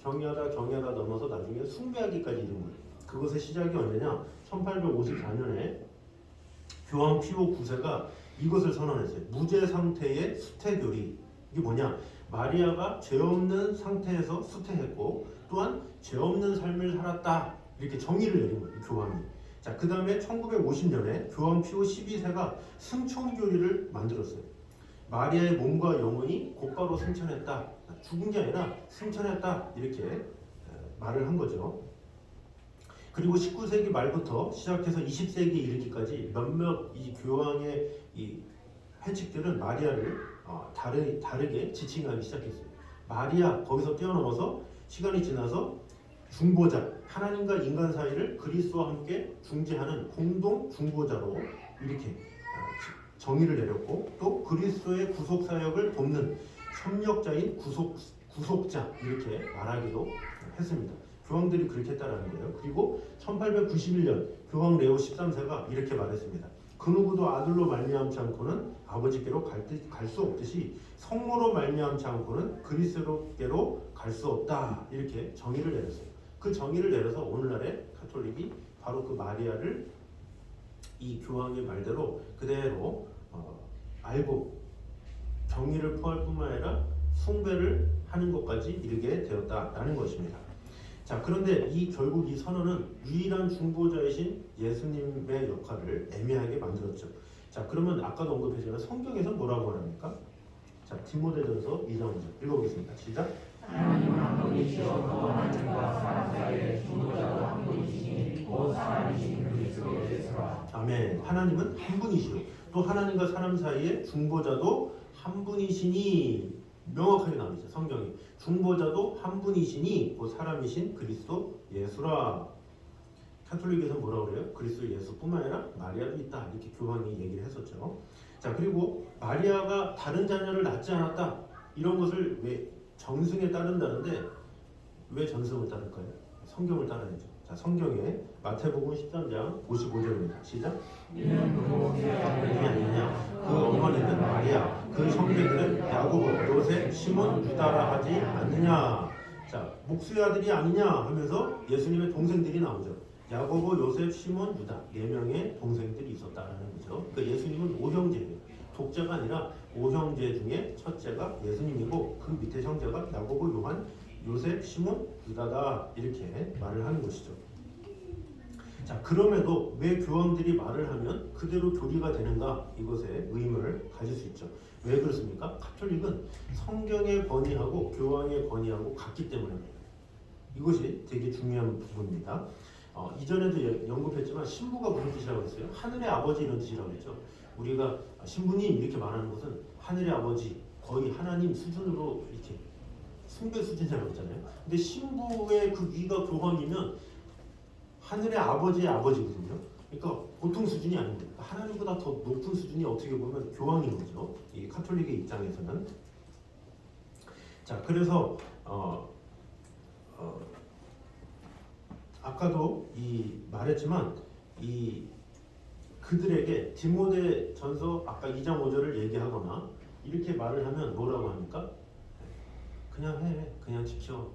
경외하다 넘어서 나중에 숭배하기까지 이른 거예요. 그것의 시작이 언제냐? 1854년에 교황 피오 9세가 이것을 선언했어요. 무죄 상태의 수태교리. 이게 뭐냐? 마리아가 죄 없는 상태에서 수태했고 또한 죄 없는 삶을 살았다 이렇게 정의를 내린 거예요. 교황이. 자, 그 다음에 1950년에 교황 피오 12세가 승천교리를 만들었어요. 마리아의 몸과 영혼이 곧바로 승천했다. 죽은 게 아니라 승천했다 이렇게 말을 한 거죠. 그리고 19세기 말부터 시작해서 20세기에 이르기까지 몇몇 이 교황의 이 회칙들은 마리아를 다르게 지칭하기 시작했어요. 마리아 거기서 뛰어넘어서 시간이 지나서 중보자, 하나님과 인간 사이를 그리스도와 함께 중재하는 공동 중보자로 이렇게 정의를 내렸고, 또 그리스도의 구속 사역을 돕는 협력자인 구속자 이렇게 말하기도 했습니다. 교황들이 그렇게 했다라는 거예요. 그리고 1891년 교황 레오 13세가 이렇게 말했습니다. 그 누구도 아들로 말미암지 않고는 아버지께로 갈 수 없듯이 성모로 말미암지 않고는 그리스도께로 갈 수 없다 이렇게 정의를 내렸어요. 그 정의를 내려서 오늘날의 카톨릭이 바로 그 마리아를 이 교황의 말대로 그대로 알고 경의를 표할 뿐만 아니라 숭배를 하는 것까지 이르게 되었다라는 것입니다. 자, 그런데 결국 이 선언은 유일한 중보자이신 예수님의 역할을 애매하게 만들었죠. 자, 그러면 아까도 언급했지만 성경에서 뭐라고 말합니까? 자, 디모데전서 2장 5절 읽어보겠습니다. 시작. 하나님은 한 분이시여 또 하나님과 사람 사이의 중보자도 한 분이시니 곧 사람이신 그리스도 예수라. 아멘. 하나님은 한 분이시요 또 하나님과 사람 사이의 중보자도 한 분이시니 명확하게 나오죠. 성경이 중보자도 한 분이시니 곧 사람이신 그리스도 예수라. 카톨릭에서 뭐라고 그래요? 그리스도 예수뿐만 아니라 마리아도 있다 이렇게 교황이 얘기를 했었죠. 자, 그리고 마리아가 다른 자녀를 낳지 않았다 이런 것을 왜 전승에 따른다는데 왜 전승을 따를까요? 성경을 따라야죠. 자, 성경에 마태복음 13장 55절입니다. 시작. 이는 그곳에 아니냐? 그 어머니는 마리아, 그 형제들은 야고보, 요셉, 시몬, 유다라 하지 않느냐? 자, 목수의 아들이 아니냐 하면서 예수님의 동생들이 나오죠. 야고보, 요셉, 시몬, 유다 4명의 동생들이 있었다라는 거죠. 그러니까 예수님은 5형제예요. 독자가 아니라 5형제 중에 첫째가 예수님이고 그 밑에 형제가 야고보, 요한, 요셉, 시몬, 유다다 이렇게 말을 하는 것이죠. 자, 그럼에도 왜 교황들이 말을 하면 그대로 교리가 되는가 이것에 의문을 가질 수 있죠. 왜 그렇습니까? 카톨릭은 성경의 권위하고 교황의 권위하고 같기 때문입니다. 이것이 되게 중요한 부분입니다. 이전에도 언급했지만 신부가 무슨 뜻이라고 했어요? 하늘의 아버지 이런 뜻이라고 했죠. 우리가 신부님 이렇게 말하는 것은 하늘의 아버지 거의 하나님 수준으로 이렇게 숭배 수준이라고 했잖아요. 근데 신부의 그 위가 교황이면 하늘의 아버지의 아버지거든요. 그러니까 보통 수준이 아닙니다. 하나님보다 더 높은 수준이 어떻게 보면 교황인 거죠. 이 카톨릭의 입장에서는. 자, 그래서 아까도 말했지만 이 그들에게 디모데전서 아까 2장 5절을 얘기하거나 이렇게 말을 하면 뭐라고 합니까? 그냥 해, 그냥 지켜.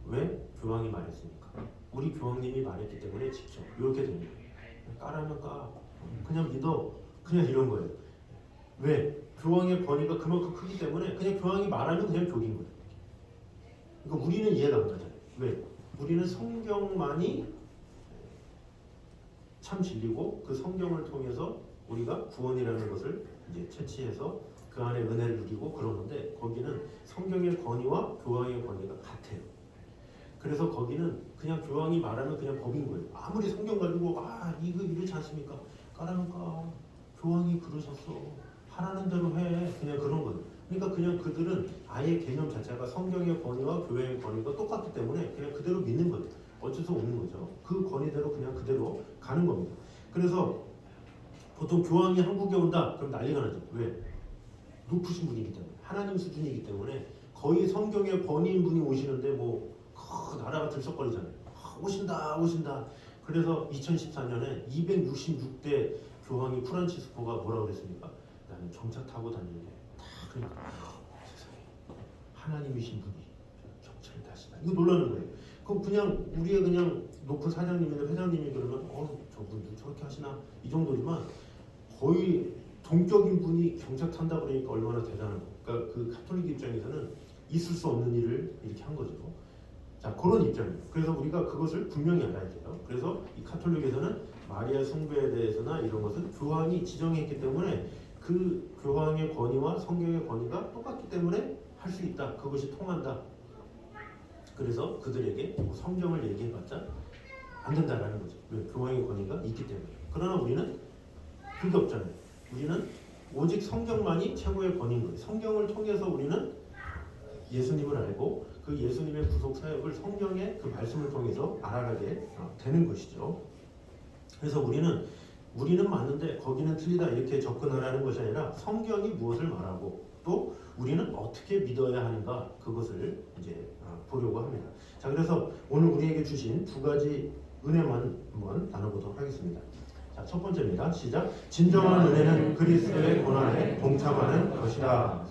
왜? 교황이 말했으니까. 우리 교황님이 말했기 때문에 지켜. 이렇게 됩니다. 까라면 까. 그냥 믿어. 그냥 이런 거예요. 왜? 교황의 권위가 그만큼 크기 때문에 그냥 교황이 말하면 그냥 교리인 거예요. 그러니까 우리는 이해가 안 가잖아요. 왜? 우리는 성경만이 참 진리고 그 성경을 통해서 우리가 구원이라는 것을 이제 채취해서 그 안에 은혜를 누리고 그러는데 거기는 성경의 권위와 교황의 권위가 같아요. 그래서 거기는 그냥 교황이 말하면 그냥 법인 거예요. 아무리 성경 가지고 이거 이렇지 않습니까? 까라니까 교황이 그러셨어. 하라는 대로 해. 그냥 그런 거예요. 그러니까 그냥 그들은 아예 개념 자체가 성경의 권위와 교회의 권위가 똑같기 때문에 그냥 그대로 믿는 거예요. 어쩔 수 없는 거죠. 그 권위대로 그냥 그대로 가는 겁니다. 그래서 보통 교황이 한국에 온다 그럼 난리가 나죠. 왜? 높으신 분이기 때문에 하나님 수준이기 때문에 거의 성경의 권위인 분이 오시는데 뭐 나라가 들썩거리잖아요. 오신다. 그래서 2014년에 266대 교황이 프란치스코가 뭐라고 그랬습니까? 나는 경차 타고 다니는데 다 그러니까 세상에 하나님이신 분이 경차를 타시다. 이거 놀라는 거예요. 그럼 그냥 우리의 그냥 높은 사장님이나 회장님이 그러면 저분도 저렇게 하시나 이 정도지만 거의 동격인 분이 경차 탄다 그러니까 얼마나 대단한 거. 그러니까 그 가톨릭 입장에서는 있을 수 없는 일을 이렇게 한 거죠. 자, 그런 입장이에요. 그래서 우리가 그것을 분명히 알아야 돼요. 그래서 이 가톨릭에서는 마리아 숭배에 대해서나 이런 것은 교황이 지정했기 때문에 그 교황의 권위와 성경의 권위가 똑같기 때문에 할 수 있다. 그것이 통한다. 그래서 그들에게 성경을 얘기해봤자 안 된다라는 거죠. 왜? 교황의 권위가 있기 때문에. 그러나 우리는 그게 없잖아요. 우리는 오직 성경만이 최고의 권위인 거예요. 성경을 통해서 우리는 예수님을 알고 그 예수님의 구속 사역을 성경의 그 말씀을 통해서 알아가게 되는 것이죠. 그래서 우리는 맞는데 거기는 틀리다 이렇게 접근하라는 것이 아니라 성경이 무엇을 말하고 또 우리는 어떻게 믿어야 하는가 그것을 이제 보려고 합니다. 자, 그래서 오늘 우리에게 주신 두 가지 은혜만 한번 나눠보도록 하겠습니다. 자, 첫 번째입니다. 시작. 진정한 은혜는 그리스도의 고난에 동참하는 것이다.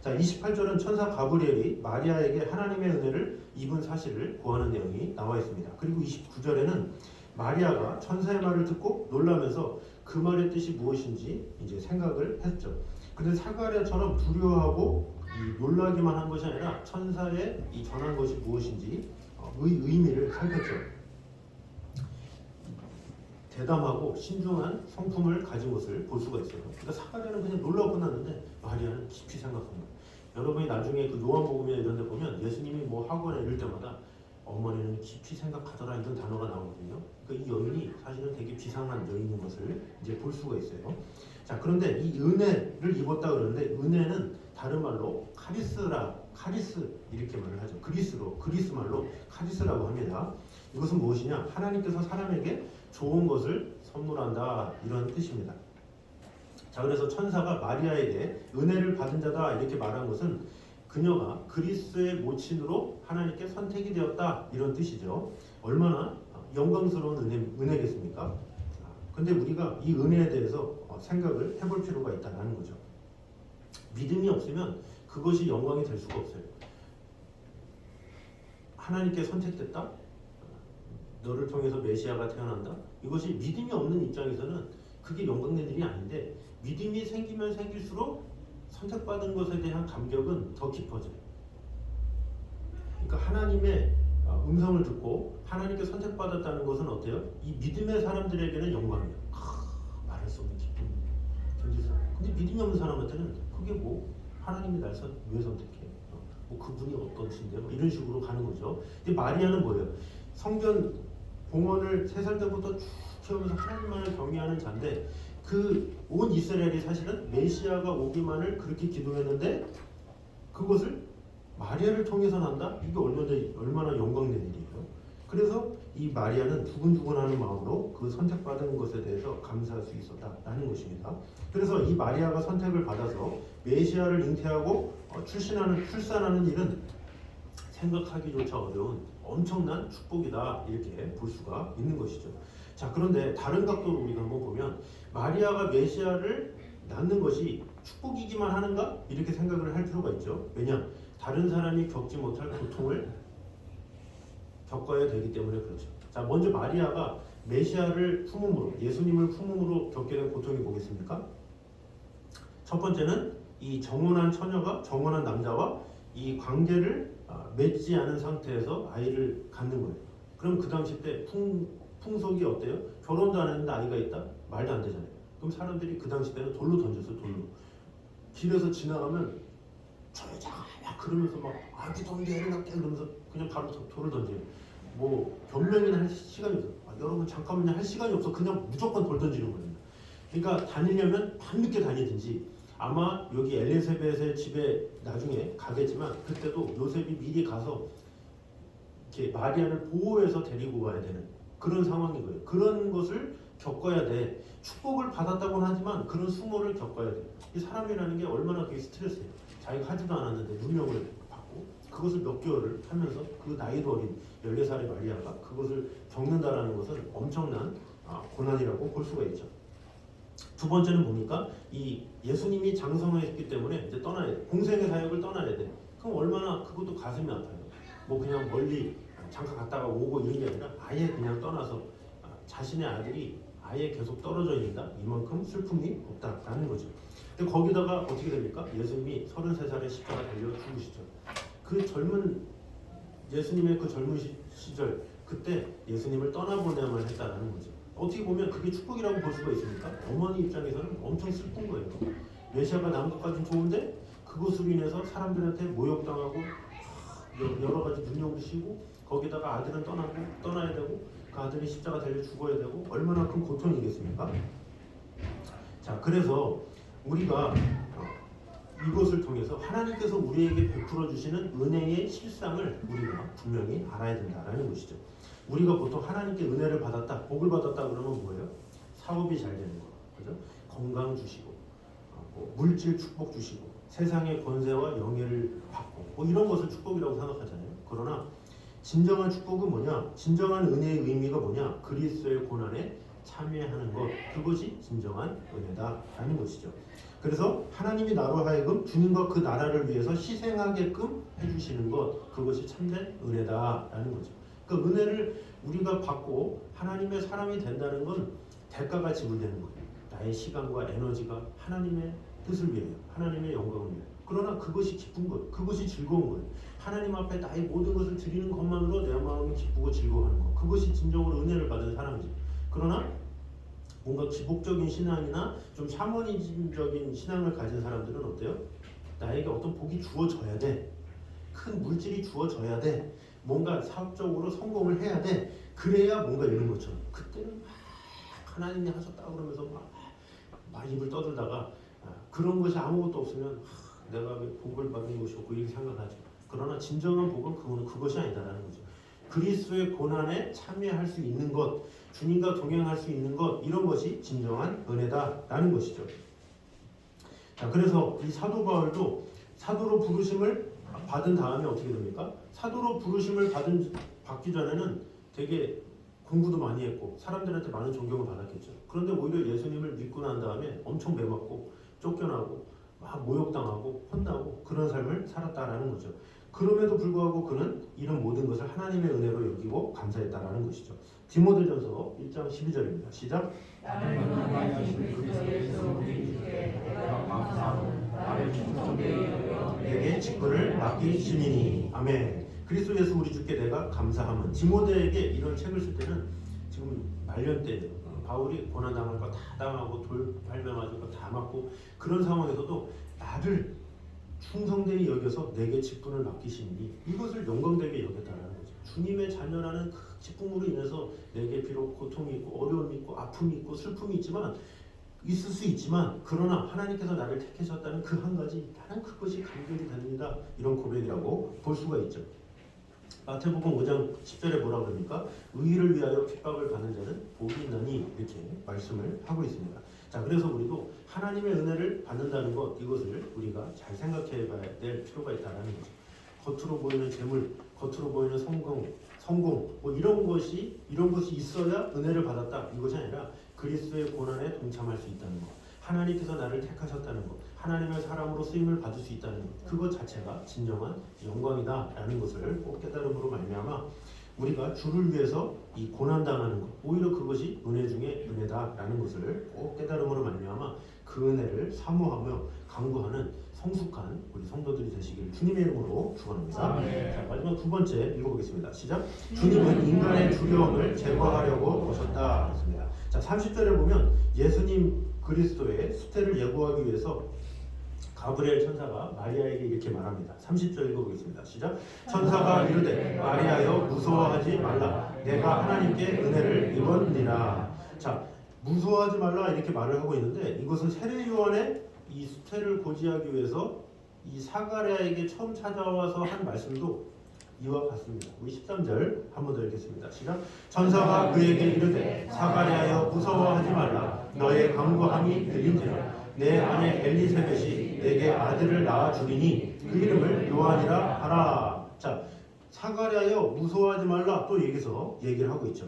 자, 28절은 천사 가브리엘이 마리아에게 하나님의 은혜를 입은 사실을 구하는 내용이 나와 있습니다. 그리고 29절에는 마리아가 천사의 말을 듣고 놀라면서 그 말의 뜻이 무엇인지 이제 생각을 했죠. 근데 사가랴처럼 두려워하고 놀라기만 한 것이 아니라 천사의 이 전한 것이 무엇인지 의미를 살폈죠. 대담하고 신중한 성품을 가진 것을 볼 수가 있어요. 그러니까 사가랴는 그냥 놀라고 끝났는데 마리아는 깊이 생각합니다. 여러분이 나중에 그 요한복음이나 이런 데 보면 예수님이 뭐 하거나 이럴 때마다 어머니는 깊이 생각하더라 이런 단어가 나오거든요. 그러니까 이 여인이 사실은 되게 비상한 여인인 것을 이제 볼 수가 있어요. 자, 그런데 이 은혜를 입었다 그러는데 은혜는 다른 말로 카리스 이렇게 말을 하죠. 그리스 말로 카리스라고 합니다. 이것은 무엇이냐? 하나님께서 사람에게 좋은 것을 선물한다 이런 뜻입니다. 자, 그래서 천사가 마리아에게 은혜를 받은 자다 이렇게 말한 것은 그녀가 그리스의 모친으로 하나님께 선택이 되었다 이런 뜻이죠. 얼마나 영광스러운 은혜겠습니까? 근데 우리가 이 은혜에 대해서 생각을 해볼 필요가 있다는 거죠. 믿음이 없으면 그것이 영광이 될 수가 없어요. 하나님께 선택됐다? 너를 통해서 메시아가 태어난다? 이것이 믿음이 없는 입장에서는 그게 영광된 일이 아닌데 믿음이 생기면 생길수록 선택받은 것에 대한 감격은 더 깊어져요. 그러니까 하나님의 음성을 듣고 하나님께 선택받았다는 것은 어때요? 이 믿음의 사람들에게는 영광이에요. 말할 수 없는 기쁨, 견딜 수 없는. 근데 믿음이 없는 사람한테는 그게 뭐 하나님이 날 왜 선택해? 뭐 그분이 어떠신데? 뭐 이런 식으로 가는 거죠. 근데 마리아는 뭐예요? 성전 봉헌을 3살 때부터 쭉 키우면서 하나님만을 경외하는 자인데 그 온 이스라엘이 사실은 메시아가 오기만을 그렇게 기도했는데 그것을 마리아를 통해서 난다? 이게 얼마나 영광된 일이에요. 그래서 이 마리아는 두근두근하는 마음으로 그 선택받은 것에 대해서 감사할 수 있었다라는 것입니다. 그래서 이 마리아가 선택을 받아서 메시아를 잉태하고 출산하는 일은 생각하기조차 어려운 엄청난 축복이다 이렇게 볼 수가 있는 것이죠. 자, 자, 그런데 다른 각도로 우리가 한번 보면 마리아가 메시아를 낳는 것이 축복이기만 하는가? 이렇게 생각을 할 필요가 있죠. 왜냐? 다른 사람이 겪지 못할 고통을 겪어야 되기 때문에 그렇죠. 자, 먼저 마리아가 메시아를 품음으로, 예수님을 품음으로 겪게 된 고통이 뭐겠습니까? 첫 번째는 이 정혼한 처녀가 정혼한 남자와 이 관계를 맺지 않은 상태에서 아이를 갖는 거예요. 그럼 그 당시 때 풍속이 어때요? 결혼도 안 했는데 아이가 있다? 말도 안 되잖아요. 그럼 사람들이 그 당시 때는 돌로 던졌어요. 돌로. 길에서 지나가면 저 여자가 막 그러면서 막 아기 던져 애를 낳게 그러면서 그냥 바로 돌을 던져요. 뭐 변명이나 할 시간이 없어. 여러분 잠깐만요, 할 시간이 없어. 그냥 무조건 돌 던지는 거예요. 그러니까 다니려면 밤늦게 다니든지, 아마 여기 엘리사벳의 집에 나중에 가겠지만 그때도 요셉이 미리 가서 이렇게 마리아를 보호해서 데리고 가야 되는 그런 상황인 거예요. 그런 것을 겪어야 돼. 축복을 받았다고는 하지만 그런 수모를 겪어야 돼. 이 사람이라는 게 얼마나 그게 스트레스예요. 자기가 하지도 않았는데 누명을 받고 그것을 몇 개월을 하면서 그 나이도 어린 14살의 마리아가 그것을 겪는다라는 것은 엄청난 고난이라고 볼 수가 있죠. 두 번째는 보니까 이 예수님이 장성했기 때문에 이제 떠나야 돼. 공생의 사역을 떠나야 돼. 그럼 얼마나 그것도 가슴이 아파요. 뭐 그냥 멀리 잠깐 갔다가 오고 이런 게 아니라 아예 그냥 떠나서 자신의 아들이 아예 계속 떨어져 있다. 이만큼 슬픔이 없다라는 거죠. 근데 거기다가 어떻게 됩니까? 예수님이 33살에 십자가 달려 죽으시죠. 그 젊은 예수님의 그 젊은 시절 그때 예수님을 떠나보내야만 했다라는 거죠. 어떻게 보면 그게 축복이라고 볼 수가 있습니까? 어머니 입장에서는 엄청 슬픈 거예요. 메시아가 나온 것까지는 좋은데 그것으로 인해서 사람들한테 모욕당하고 여러 가지 눈욕도 쉬고 거기다가 아들은 떠나야 되고 그 아들이 십자가 달려 죽어야 되고 얼마나 큰 고통이겠습니까? 자, 그래서 우리가 이것을 통해서 하나님께서 우리에게 베풀어 주시는 은혜의 실상을 우리가 분명히 알아야 된다라는 것이죠. 우리가 보통 하나님께 은혜를 받았다, 복을 받았다 그러면 뭐예요? 사업이 잘 되는 거, 그죠? 건강 주시고, 뭐 물질 축복 주시고, 세상의 권세와 영예를 받고, 뭐 이런 것을 축복이라고 생각하잖아요. 그러나 진정한 축복은 뭐냐? 진정한 은혜의 의미가 뭐냐? 그리스도의 고난에 참여하는 것, 그것이 진정한 은혜다라는 것이죠. 그래서 하나님이 나로 하여금 주님과 그 나라를 위해서 희생하게끔 해주시는 것, 그것이 참된 은혜다라는 거죠. 그 은혜를 우리가 받고 하나님의 사람이 된다는 건 대가가 지불되는 거예요. 나의 시간과 에너지가 하나님의 뜻을 위해요. 하나님의 영광을 위해요. 그러나 그것이 기쁜 것, 그것이 즐거운 거예요. 하나님 앞에 나의 모든 것을 드리는 것만으로 내 마음이 기쁘고 즐거워하는 것, 그것이 진정으로 은혜를 받은 사람이죠. 그러나 뭔가 기복적인 신앙이나 좀 샤머니즘적인 신앙을 가진 사람들은 어때요? 나에게 어떤 복이 주어져야 돼. 큰 물질이 주어져야 돼. 뭔가 사업적으로 성공을 해야 돼. 그래야 뭔가 이런 것처럼. 그때는 막 하나님이 하셨다 그러면서 막 입을 떠들다가 그런 것이 아무것도 없으면 내가 왜 복을 받는 것이 없고 이렇게 생각하죠. 그러나 진정한 복은 그것이 아니다라는 거죠. 그리스도의 고난에 참여할 수 있는 것, 주님과 동행할 수 있는 것, 이런 것이 진정한 은혜다라는 것이죠. 자, 그래서 이 사도 바울도 사도로 부르심을 받은 다음에 어떻게 됩니까? 사도로 부르심을 받기 전에는 되게 공부도 많이 했고 사람들한테 많은 존경을 받았겠죠. 그런데 오히려 예수님을 믿고 난 다음에 엄청 매맞고 쫓겨나고 막 모욕당하고 혼나고 그런 삶을 살았다라는 거죠. 그럼에도 불구하고 그는 이런 모든 것을 하나님의 은혜로 여기고 감사했다라는 것이죠. 디모데전서 1장 12절입니다. 시작. 나를 원하신 그리스도 예수 우리 주께 내가 감사하고 나를 충성되게 여겨 내게 직분을 맡기시니. 아멘. 그리스도 예수 우리 주께 내가 감사함은, 디모데에게 이런 책을 쓸 때는 지금 말년 때예요. 바울이 고난당할 거 다 당하고 돌팔매 맞을 거 다 맞고 그런 상황에서도 나를 충성되게 여겨서 내게 직분을 맡기시니 이것을 영광되게 여겼다라는 거죠. 주님의 자녀라는 그 직분으로 인해서 내게 비록 고통이 있고 어려움이 있고 아픔이 있고 슬픔이 있을 수 있지만 그러나 하나님께서 나를 택하셨다는 그 한 가지, 나는 그것이 감격이 됩니다. 이런 고백이라고 볼 수가 있죠. 마태복음 5장 10절에 뭐라 그럽니까? 의를 위하여 핍박을 받는 자는 복이 있나니, 이렇게 말씀을 하고 있습니다. 자, 그래서 우리도 하나님의 은혜를 받는다는 것, 이것을 우리가 잘 생각해 봐야 될 필요가 있다는 거죠. 겉으로 보이는 재물, 겉으로 보이는 성공 뭐 이런 것이 있어야 은혜를 받았다 이것이 아니라 그리스도의 고난에 동참할 수 있다는 것, 하나님께서 나를 택하셨다는 것, 하나님의 사람으로 쓰임을 받을 수 있다는 것, 그것 자체가 진정한 영광이다라는 것을 꼭 깨달음으로 말미암아 우리가 주를 위해서 이 고난 당하는 것, 오히려 그것이 은혜 중에 은혜다라는 것을 꼭 깨달음으로 말미암아 그 은혜를 사모하며 강구하는 성숙한 우리 성도들이 되시길 주님의 이름으로 축원합니다. 자, 마지막 두 번째 읽어보겠습니다. 시작. 주님은 인간의 두려움을 제거하려고 오셨다 했습니다. 자, 30절에 보면 예수님 그리스도의 수태를 예고하기 위해서 가브리엘 천사가 마리아에게 이렇게 말합니다. 30절 읽어보겠습니다. 시작. 천사가 이르되 마리아여 무서워하지 말라. 내가 하나님께 은혜를 입었느니라. 자, 무서워하지 말라 이렇게 말을 하고 있는데 이것은 세례 요한의 이 수태를 고지하기 위해서 이 사가랴에게 처음 찾아와서 한 말씀도 이와 같습니다. 우리 13절 한 번 더 읽겠습니다. 시작. 천사가 그에게 이르되 사가랴여 무서워하지 말라. 너의 간구함이 들린지라. 내 아내 엘리세벳이 내게 아들을 낳아 주리니 그 이름을 요한이라 하라. 자, 사가랴여 무서워하지 말라 또 여기서 얘기를 하고 있죠.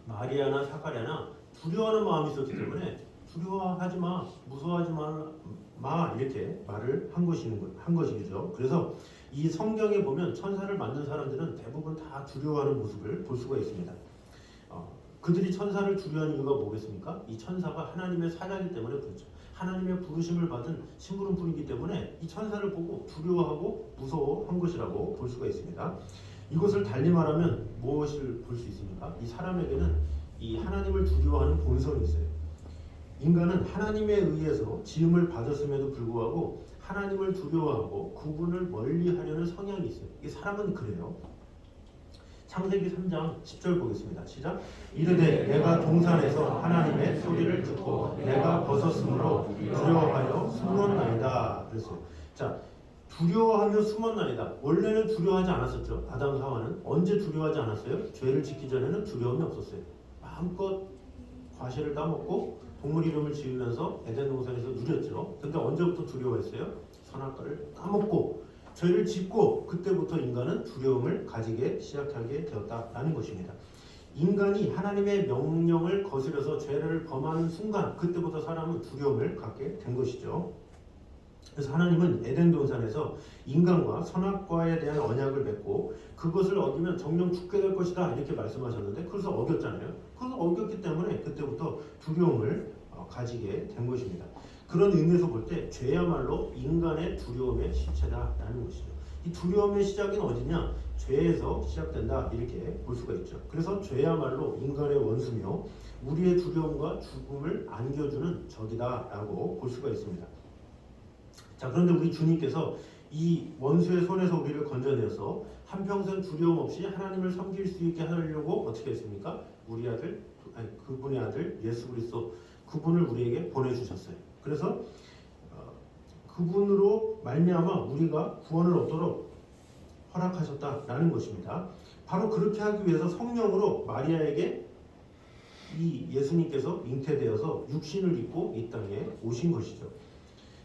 마리아나 사가랴나 두려워하는 마음이 있었기 때문에 두려워하지 마, 무서워하지 마 이렇게 말을 한 것이죠. 그래서 이 성경에 보면 천사를 만난 사람들은 대부분 다 두려워하는 모습을 볼 수가 있습니다. 그들이 천사를 두려워하는 이유가 뭐겠습니까? 이 천사가 하나님의 사자이기 때문에 그렇죠. 하나님의 부르심을 받은 심부름꾼이기 때문에 이 천사를 보고 두려워하고 무서워한 것이라고 볼 수가 있습니다. 이것을 달리 말하면 무엇을 볼 수 있습니까? 이 사람에게는 이 하나님을 두려워하는 본성이 있어요. 인간은 하나님에 의해서 지음을 받았음에도 불구하고 하나님을 두려워하고 그분을 멀리하려는 성향이 있어요. 이 사람은 그래요. 창세기 3장 10절 보겠습니다. 시작. 이르되 내가 동산에서 하나님의 소리를 듣고 내가 벗었으므로 두려워하여 숨었나이다. 그랬어요. 자, 두려워하며 숨었나이다. 원래는 두려워하지 않았었죠. 아담 하와는 언제 두려워하지 않았어요? 죄를 짓기 전에는 두려움이 없었어요. 마음껏 과실을 따먹고 동물 이름을 지으면서 에덴 동산에서 누렸죠. 근데 언제부터 두려워했어요? 선악과를 따먹고 죄를 짓고 그때부터 인간은 두려움을 가지게 시작하게 되었다라는 것입니다. 인간이 하나님의 명령을 거스려서 죄를 범하는 순간 그때부터 사람은 두려움을 갖게 된 것이죠. 그래서 하나님은 에덴 동산에서 인간과 선악과에 대한 언약을 맺고 그것을 어기면 정령 죽게 될 것이다 이렇게 말씀하셨는데 그래서 어겼잖아요. 그래서 어겼기 때문에 그때부터 두려움을 가지게 된 것입니다. 그런 의미에서 볼 때 죄야말로 인간의 두려움의 실체다라는 것이죠. 이 두려움의 시작은 어디냐? 죄에서 시작된다 이렇게 볼 수가 있죠. 그래서 죄야말로 인간의 원수며 우리의 두려움과 죽음을 안겨주는 적이다라고 볼 수가 있습니다. 자, 그런데 우리 주님께서 이 원수의 손에서 우리를 건져내서 한평생 두려움 없이 하나님을 섬길 수 있게 하려고 어떻게 했습니까? 그분의 아들 예수 그리스도 그분을 우리에게 보내주셨어요. 그래서 그분으로 말미암아 우리가 구원을 얻도록 허락하셨다라는 것입니다. 바로 그렇게 하기 위해서 성령으로 마리아에게 이 예수님께서 잉태되어서 육신을 입고 이 땅에 오신 것이죠.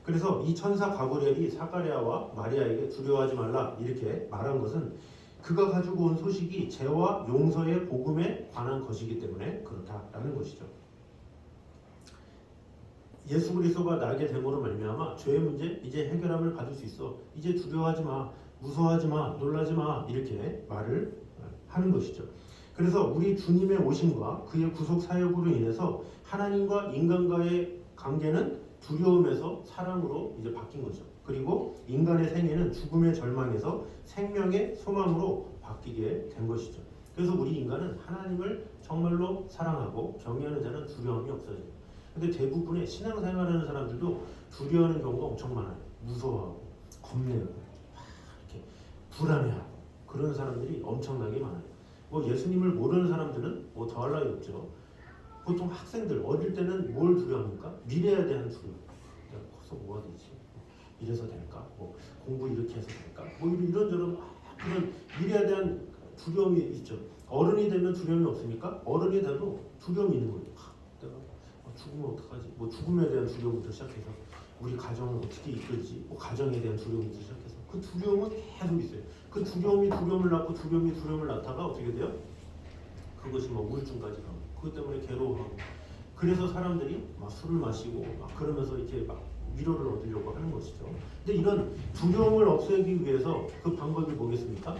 그래서 이 천사 가브리엘이 사가랴와 마리아에게 두려워하지 말라 이렇게 말한 것은 그가 가지고 온 소식이 죄와 용서의 복음에 관한 것이기 때문에 그렇다라는 것이죠. 예수 그리스도가 나게 됨으로 말미암아 죄의 문제 이제 해결함을 받을 수 있어. 이제 두려워하지 마, 무서워하지 마, 놀라지 마 이렇게 말을 하는 것이죠. 그래서 우리 주님의 오심과 그의 구속 사역으로 인해서 하나님과 인간과의 관계는 두려움에서 사랑으로 이제 바뀐 거죠. 그리고 인간의 생애는 죽음의 절망에서 생명의 소망으로 바뀌게 된 것이죠. 그래서 우리 인간은 하나님을 정말로 사랑하고 경외하는 자는 두려움이 없어져요. 근데 대부분의 신앙생활하는 사람들도 두려워하는 경우가 엄청 많아요. 무서워하고 겁내고 이렇게 불안해하고 그런 사람들이 엄청나게 많아요. 뭐 예수님을 모르는 사람들은 뭐 더할 나위 없죠. 보통 학생들 어릴 때는 뭘 두려워합니까? 미래에 대한 두려움. 내가 커서 뭐가 되지? 이래서 될까? 뭐 공부 이렇게 해서 될까? 뭐 이런저런 그런 미래에 대한 두려움이 있죠. 어른이 되면 두려움이 없습니까? 어른이 돼도 두려움이 있는 거예요. 내가 죽으면 어떡하지? 뭐 죽음에 대한 두려움부터 시작해서 우리 가정을 어떻게 이끌지? 뭐 가정에 대한 두려움부터 시작해서 그 두려움은 계속 있어요. 그 두려움이 두려움을 낳고 두려움이 두려움을 낳다가 어떻게 돼요? 그것이 뭐 우울증까지 가고 그것 때문에 괴로워하고 그래서 사람들이 막 술을 마시고 막 그러면서 이렇게 막 위로를 얻으려고 하는 것이죠. 근데 이런 두려움을 없애기 위해서 그 방법이 뭐겠습니까?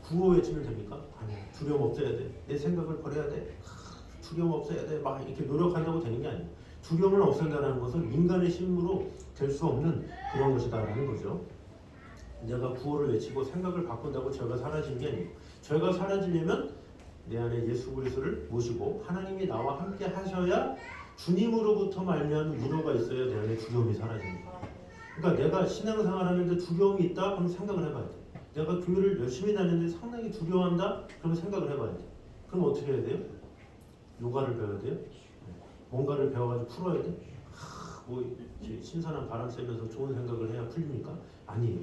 구호 외치면 됩니까? 아니요. 두려움 없애야 돼. 내 생각을 버려야 돼. 두려움 없애야 돼. 막 이렇게 노력한다고 되는 게 아니에요. 두려움을 없앤다는 것은 인간의 힘으로 될 수 없는 그런 것이다라는 거죠. 내가 구호를 외치고 생각을 바꾼다고 죄가 사라지는 게 아니에요. 죄가 사라지려면 내 안에 예수 그리스도를 모시고 하나님이 나와 함께 하셔야 주님으로부터 말미암은 위로가 있어야 내 안에 두려움이 사라집니다. 그러니까 내가 신앙생활 하는데 두려움이 있다? 그럼 생각을 해봐야 돼. 내가 교회를 열심히 다니는데 상당히 두려워한다? 그러면 생각을 해봐야 돼. 그럼 어떻게 해야 돼요? 요가를 배워야 돼요? 뭔가를 배워가지고 풀어야 돼? 뭐 신선한 바람 쐬면서 좋은 생각을 해야 풀립니까? 아니에요.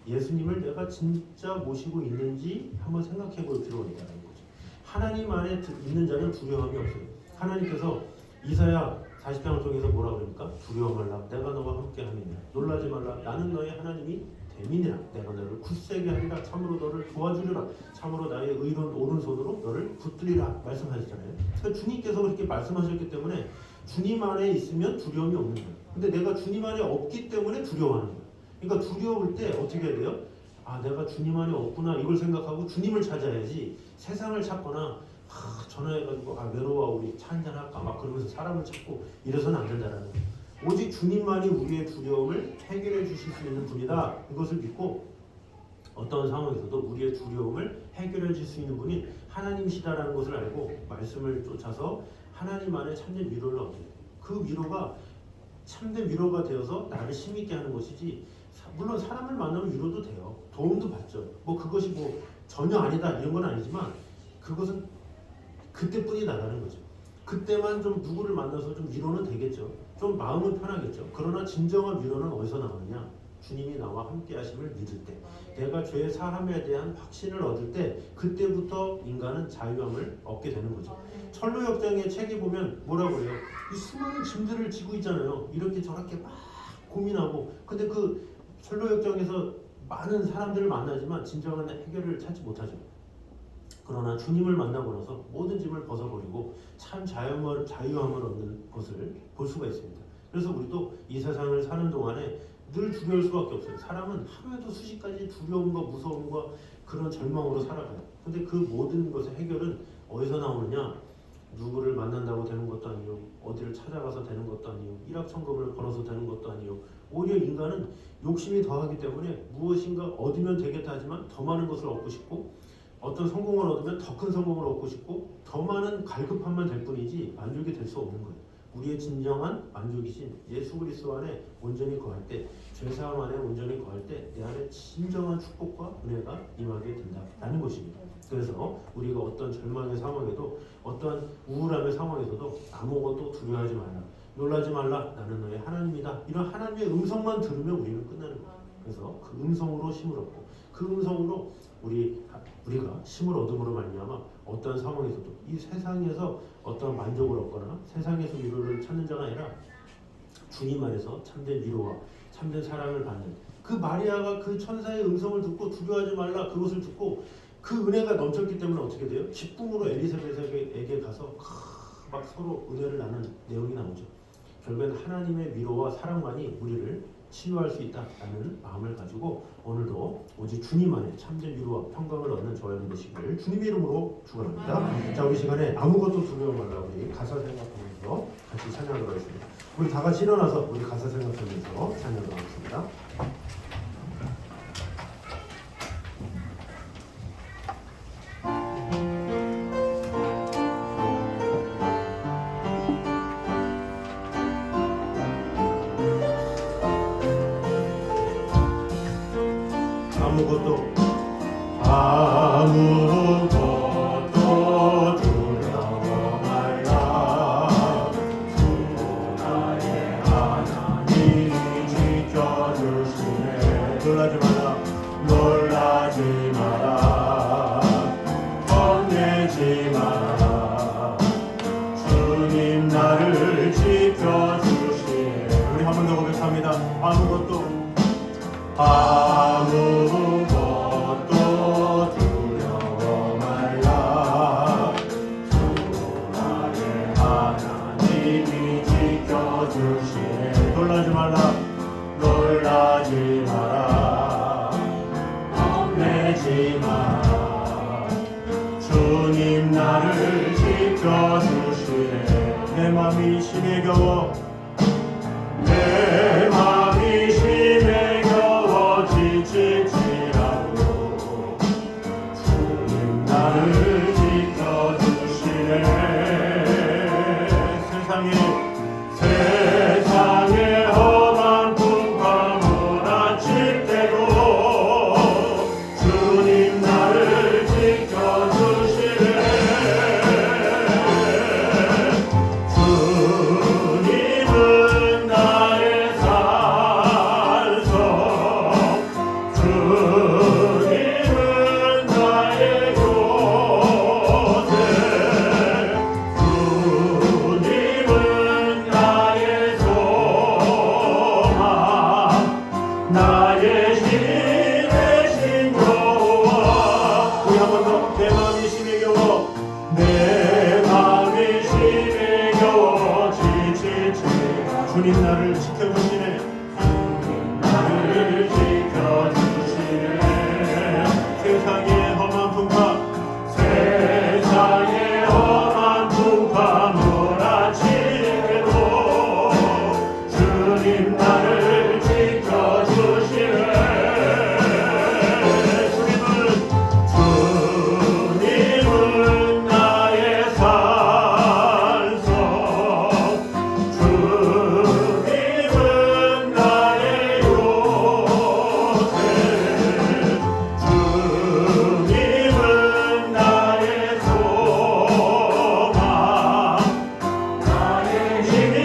예수님을 내가 진짜 모시고 있는지 한번 생각해 볼 필요가 있다는 거죠. 하나님 안에 있는 자는 두려움이 없어요. 하나님께서 이사야 40장을 통해서 뭐라 그럽니까? 두려워 말라. 내가 너와 함께 함이니라. 놀라지 말라. 나는 너의 하나님이 됨이니라. 내가 너를 굳세게 하리라. 참으로 너를 도와주리라. 참으로 나의 의로운 오른손으로 너를 붙들리라. 말씀하시잖아요. 그러니까 주님께서 그렇게 말씀하셨기 때문에 주님 안에 있으면 두려움이 없는 거예요. 근데 내가 주님 안에 없기 때문에 두려워하는 거예요. 그러니까 두려울 때 어떻게 해야 돼요? 아, 내가 주님 안에 없구나 이걸 생각하고 주님을 찾아야지 세상을 찾거나 전화해가지고 외로워 우리 차 한잔 할까 막 그러면서 사람을 찾고 이래서는 안 된다라는 거예요. 오직 주님만이 우리의 두려움을 해결해 주실 수 있는 분이다. 이것을 믿고 어떤 상황에서도 우리의 두려움을 해결해 줄 수 있는 분이 하나님이시다라는 것을 알고 말씀을 쫓아서 하나님 안에 참된 위로를 얻어요. 그 위로가 참된 위로가 되어서 나를 힘있게 하는 것이지 물론 사람을 만나면 위로도 돼요. 도움도 받죠. 뭐 그것이 뭐 전혀 아니다 이런 건 아니지만 그것은 그때뿐이 나가는 거죠. 그때만 좀 누구를 만나서 좀 위로는 되겠죠. 좀 마음은 편하겠죠. 그러나 진정한 위로는 어디서 나오느냐? 주님이 나와 함께 하심을 믿을 때, 내가 죄의 사함에 대한 확신을 얻을 때 그때부터 인간은 자유함을 얻게 되는 거죠. 철로역정의 책에 보면 뭐라고 해요? 이 수많은 짐들을 지고 있잖아요. 이렇게 저렇게 막 고민하고 근데 그 철로역정에서 많은 사람들을 만나지만 진정한 해결을 찾지 못하죠. 그러나 주님을 만나고 나서 모든 짐을 벗어버리고 참 자유함을 얻는 것을 볼 수가 있습니다. 그래서 우리도 이 세상을 사는 동안에 늘 두려울 수밖에 없어요. 사람은 하루에도 수십 가지 두려움과 무서움과 그런 절망으로 살아가요. 근데 그 모든 것의 해결은 어디서 나오느냐? 누구를 만난다고 되는 것도 아니요. 어디를 찾아가서 되는 것도 아니요. 일확천금을 벌어서 되는 것도 아니요. 오히려 인간은 욕심이 더하기 때문에 무엇인가 얻으면 되겠다 하지만 더 많은 것을 얻고 싶고 어떤 성공을 얻으면 더 큰 성공을 얻고 싶고 더 많은 갈급함만 될 뿐이지 만족이 될 수 없는 거예요. 우리의 진정한 만족이신 예수 그리스도 안에 온전히 거할 때, 죄사함 안에 온전히 거할 때 내 안에 진정한 축복과 은혜가 임하게 된다라는 것입니다. 그래서 우리가 어떤 절망의 상황에도 어떠한 우울함의 상황에서도 아무것도 두려워하지 말라. 놀라지 말라. 나는 너의 하나님이다. 이런 하나님의 음성만 들으면 우리는 끝나는 거예요. 그래서 그 음성으로 힘을 얻고 그 음성으로 우리가 힘을 얻음으로 말미암아 어떤 상황에서도 이 세상에서 어떤 만족을 얻거나 세상에서 위로를 찾는 자가 아니라 주님 안에서 참된 위로와 참된 사랑을 받는 그 마리아가 그 천사의 음성을 듣고 두려워하지 말라 그것을 듣고 그 은혜가 넘쳤기 때문에 어떻게 돼요? 기쁨으로 엘리사벳에게 가서 막 서로 은혜를 나누는 내용이 나오죠. 결국엔 하나님의 위로와 사랑만이 우리를 치유할 수 있다라는 마음을 가지고 오늘도 오직 주님 안에 참된 위로와 평강을 얻는 저와 여러분 되시기를 주님의 이름으로 축원합니다. 자, 우리 시간에 아무것도 두려워 말라 우리 가사 생각하면서 같이 찬양하도록 하겠습니다. 우리 다 같이 일어나서 우리 가사 생각하면서 찬양하도록 하겠습니다. 아무것도 두려워 말라. 주 나의 하나님이 지켜주시네. 심에 겨워 내 맘이 심에 겨워 지칠지라도 주님 나를 지켜주시네. 세상에 험한 풍파 몰아칠 때도 주님 나를 지켜주시네. 주님은 나의 산성, 주님은 나의 요새, 주님은 나의 소망, 나의 힘 되신 여호와. 우리 한 번 더. 내 마음이 심에 겨워 내 마음이 심에 겨워 지칠지 주님 나를 지켜주시네. 나를 지켜주시네. 세상의 험한 풍파 세상의 험한 풍파 몰아치게도 주님 나를 지켜주시네. 주님은 나의 산성, 주님은 나의 요새, 주님은 나의 소망, 나의 힘이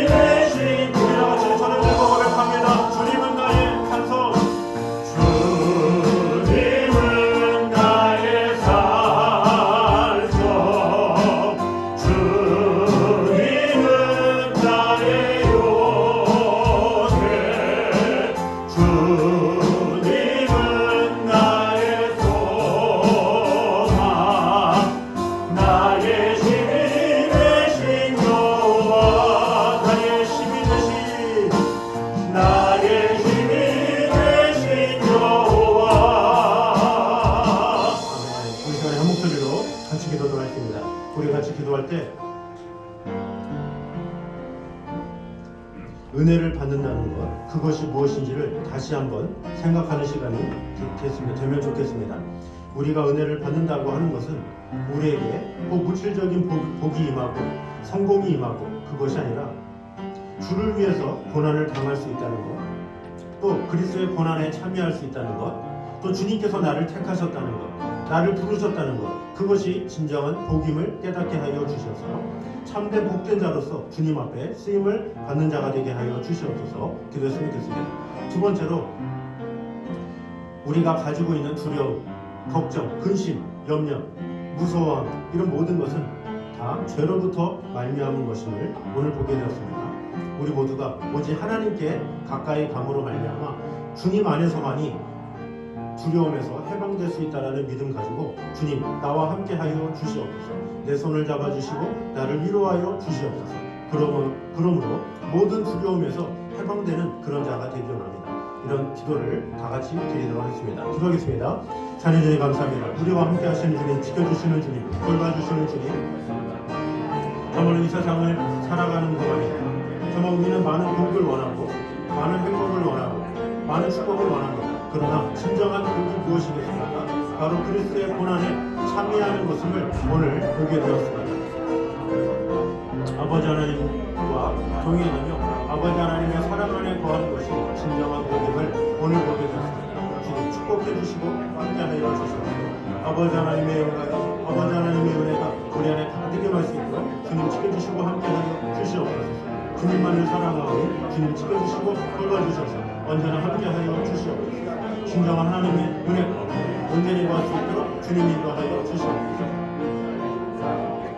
되신 우리와 같이 저는 고백합니다. 주님은 나의 산성, 주님은 나의 산성, 주님은 나의 요새, 주님은 나의 소망, 나의 힘이 되신 여호와. 나의 힘이 되신 나의 힘이 되신 여호와. 우리 시간에 한 목소리로 같이 기도를 하겠습니다. 우리 같이 기도할 때 은혜를 받는다는 것, 그것이 무엇인지를 다시 한번 생각하는 시간이 되면 좋겠습니다. 우리가 은혜를 받는다고 하는 것은 우리에게 꼭 물질적인 복이 임하고 성공이 임하고 그것이 아니라 주를 위해서 고난을 당할 수 있다는 것, 또 그리스도의 고난에 참여할 수 있다는 것, 또 주님께서 나를 택하셨다는 것, 나를 부르셨다는 것, 그것이 진정한 복임을 깨닫게 하여 주셔서 참된 복된 자로서 주님 앞에 쓰임을 받는 자가 되게 하여 주시옵소서. 기도했으면 좋겠습니다. 두 번째로 우리가 가지고 있는 두려움, 걱정, 근심, 염려, 무서워함 이런 모든 것은 다 죄로부터 말미암은 것임을 오늘 보게 되었습니다. 우리 모두가 오직 하나님께 가까이 감으로 말미암아 주님 안에서만이 두려움에서 해방될 수 있다는 믿음 가지고 주님 나와 함께 하여 주시옵소서. 내 손을 잡아주시고 나를 위로하여 주시옵소서. 그러므로 모든 두려움에서 해방되는 그런 자가 되기 원합니다. 이런 기도를 다 같이 드리도록 하겠습니다. 기도하겠습니다. 자녀들이 감사합니다. 우리와 함께 하시는 주님, 지켜주시는 주님, 돌봐주시는 주님, 정말 이 세상을 살아가는 동안에 정말 우리는 많은 복을 원하고 많은 행복을 원하고 많은 축복을 원합니다. 그러나 진정한 복이 무엇이겠습니까? 바로 그리스도의 고난에 참여하는 것임을 오늘 보게 되었습니다. 아버지 하나님과 동행하며 아버지 하나님의 사랑 안에 거하는 것이 진정한 복임을 오늘 보게 되었습니다. 주님 축복해 주시고 함께하여 주시옵소서. 아버지 하나님의 영광이 아버지 하나님의 은혜가 우리 안에 가득 임할 수 있도록 주님 지켜주시고 함께하여 주시옵소서. 주님만을 사랑하오니 주님 지켜주시고 돌봐주셔서 언제나 함께하여 주시옵소서. 진정한 하나님의 은혜가 온전히 구할 수 있도록 주님 인도하여 주시옵소서.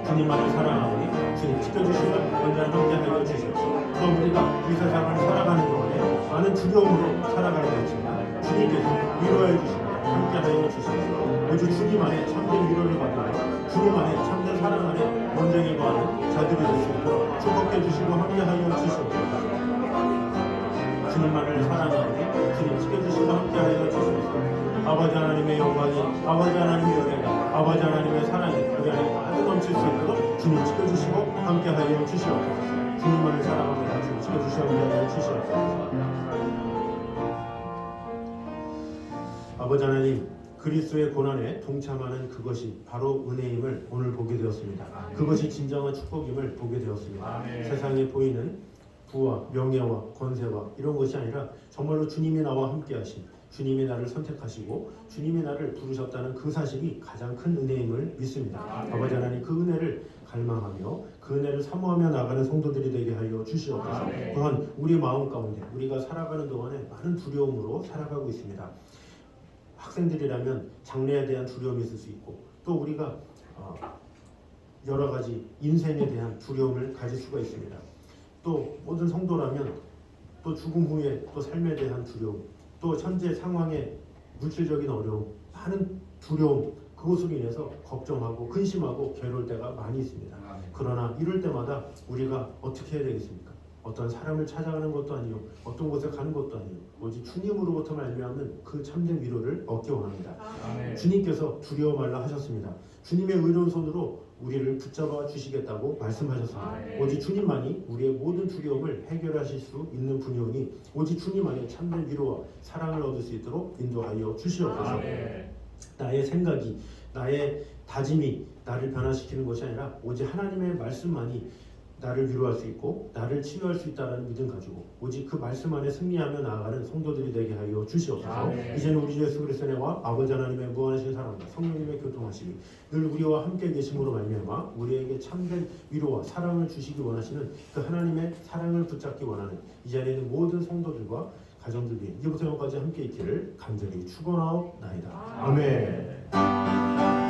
주님만을 사랑하오니 주님 지켜주시고 언제나 함께하여 주시옵소서. 또 우리가 이 세상을 살아가는 동안에 많은 두려움으로 살아가는 것이지만 주님께서 위로해 주시고 함께하여 주시옵소서. 오직 주님 안에 참된 위로를 받으며 주님 안에 참된 사랑 안에 온전히 거하는 자들이 될 수 있도록 축복해 주시고 함께하여 주시옵소서. 주님만을 사랑하오니 주님 지켜주시고 함께하여 주시옵소서. 아버지 하나님의 영광이 아버지 하나님의 은혜가 아버지 아버지 하나님의 사랑이 우리 안에 가득 넘칠 수 있도록 주님 지켜주시고 함께하여 주시옵소서. 주님만을 사랑합니다. 주님 지켜주시고 함께하여 주시옵소서. 아버지 하나님, 그리스도의 고난에 동참하는 그것이 바로 은혜임을 오늘 보게 되었습니다. 그것이 진정한 축복임을 보게 되었습니다. 세상에 보이는 부와 명예와 권세와 이런 것이 아니라 정말로 주님이 나와 함께 하신, 주님이 나를 선택하시고 주님이 나를 부르셨다는 그 사실이 가장 큰 은혜임을 믿습니다. 아버지 하나님, 그 은혜를 갈망하며 그 은혜를 사모하며 나가는 성도들이 되게 하여 주시옵소서. 또한 우리 마음 가운데 우리가 살아가는 동안에 많은 두려움으로 살아가고 있습니다. 학생들이라면 장래에 대한 두려움이 있을 수 있고, 또 우리가 여러 가지 인생에 대한 두려움을 가질 수가 있습니다. 또 모든 성도라면 또 죽음 후에 또 삶에 대한 두려움, 또 현재 상황의 물질적인 어려움, 많은 두려움, 그것으로 인해서 걱정하고 근심하고 괴로울 때가 많이 있습니다. 그러나 이럴 때마다 우리가 어떻게 해야 되겠습니까? 어떤 사람을 찾아가는 것도 아니요, 어떤 곳에 가는 것도 아니요, 오직 주님으로부터 말미암는 그 참된 위로를 얻기 원합니다. 주님께서 두려워 말라 하셨습니다. 주님의 의로운 손으로 우리를 붙잡아 주시겠다고 말씀하셨습니다. 오직 주님만이 우리의 모든 두려움을 해결하실 수 있는 분이오니 오직 주님만이 참된 위로와 사랑을 얻을 수 있도록 인도하여 주시옵소서. 나의 생각이, 나의 다짐이 나를 변화시키는 것이 아니라 오직 하나님의 말씀만이 나를 위로할 수 있고 나를 치유할 수 있다는 믿음 가지고 오직 그 말씀 안에 승리하며 나아가는 성도들이 되게 하여 주시옵소서. 이제는 우리 주 예수 그리스도의 은혜와 아버지 하나님의 무한하신 사랑과 성령님의 교통하심이 늘 우리와 함께 계심으로 말미암아 우리에게 참된 위로와 사랑을 주시기 원하시는 그 하나님의 사랑을 붙잡기 원하는 이 자리에 있는 모든 성도들과 가정들 위해 이제부터 영까지 함께 있기를 간절히 축원하옵나이다. 아멘.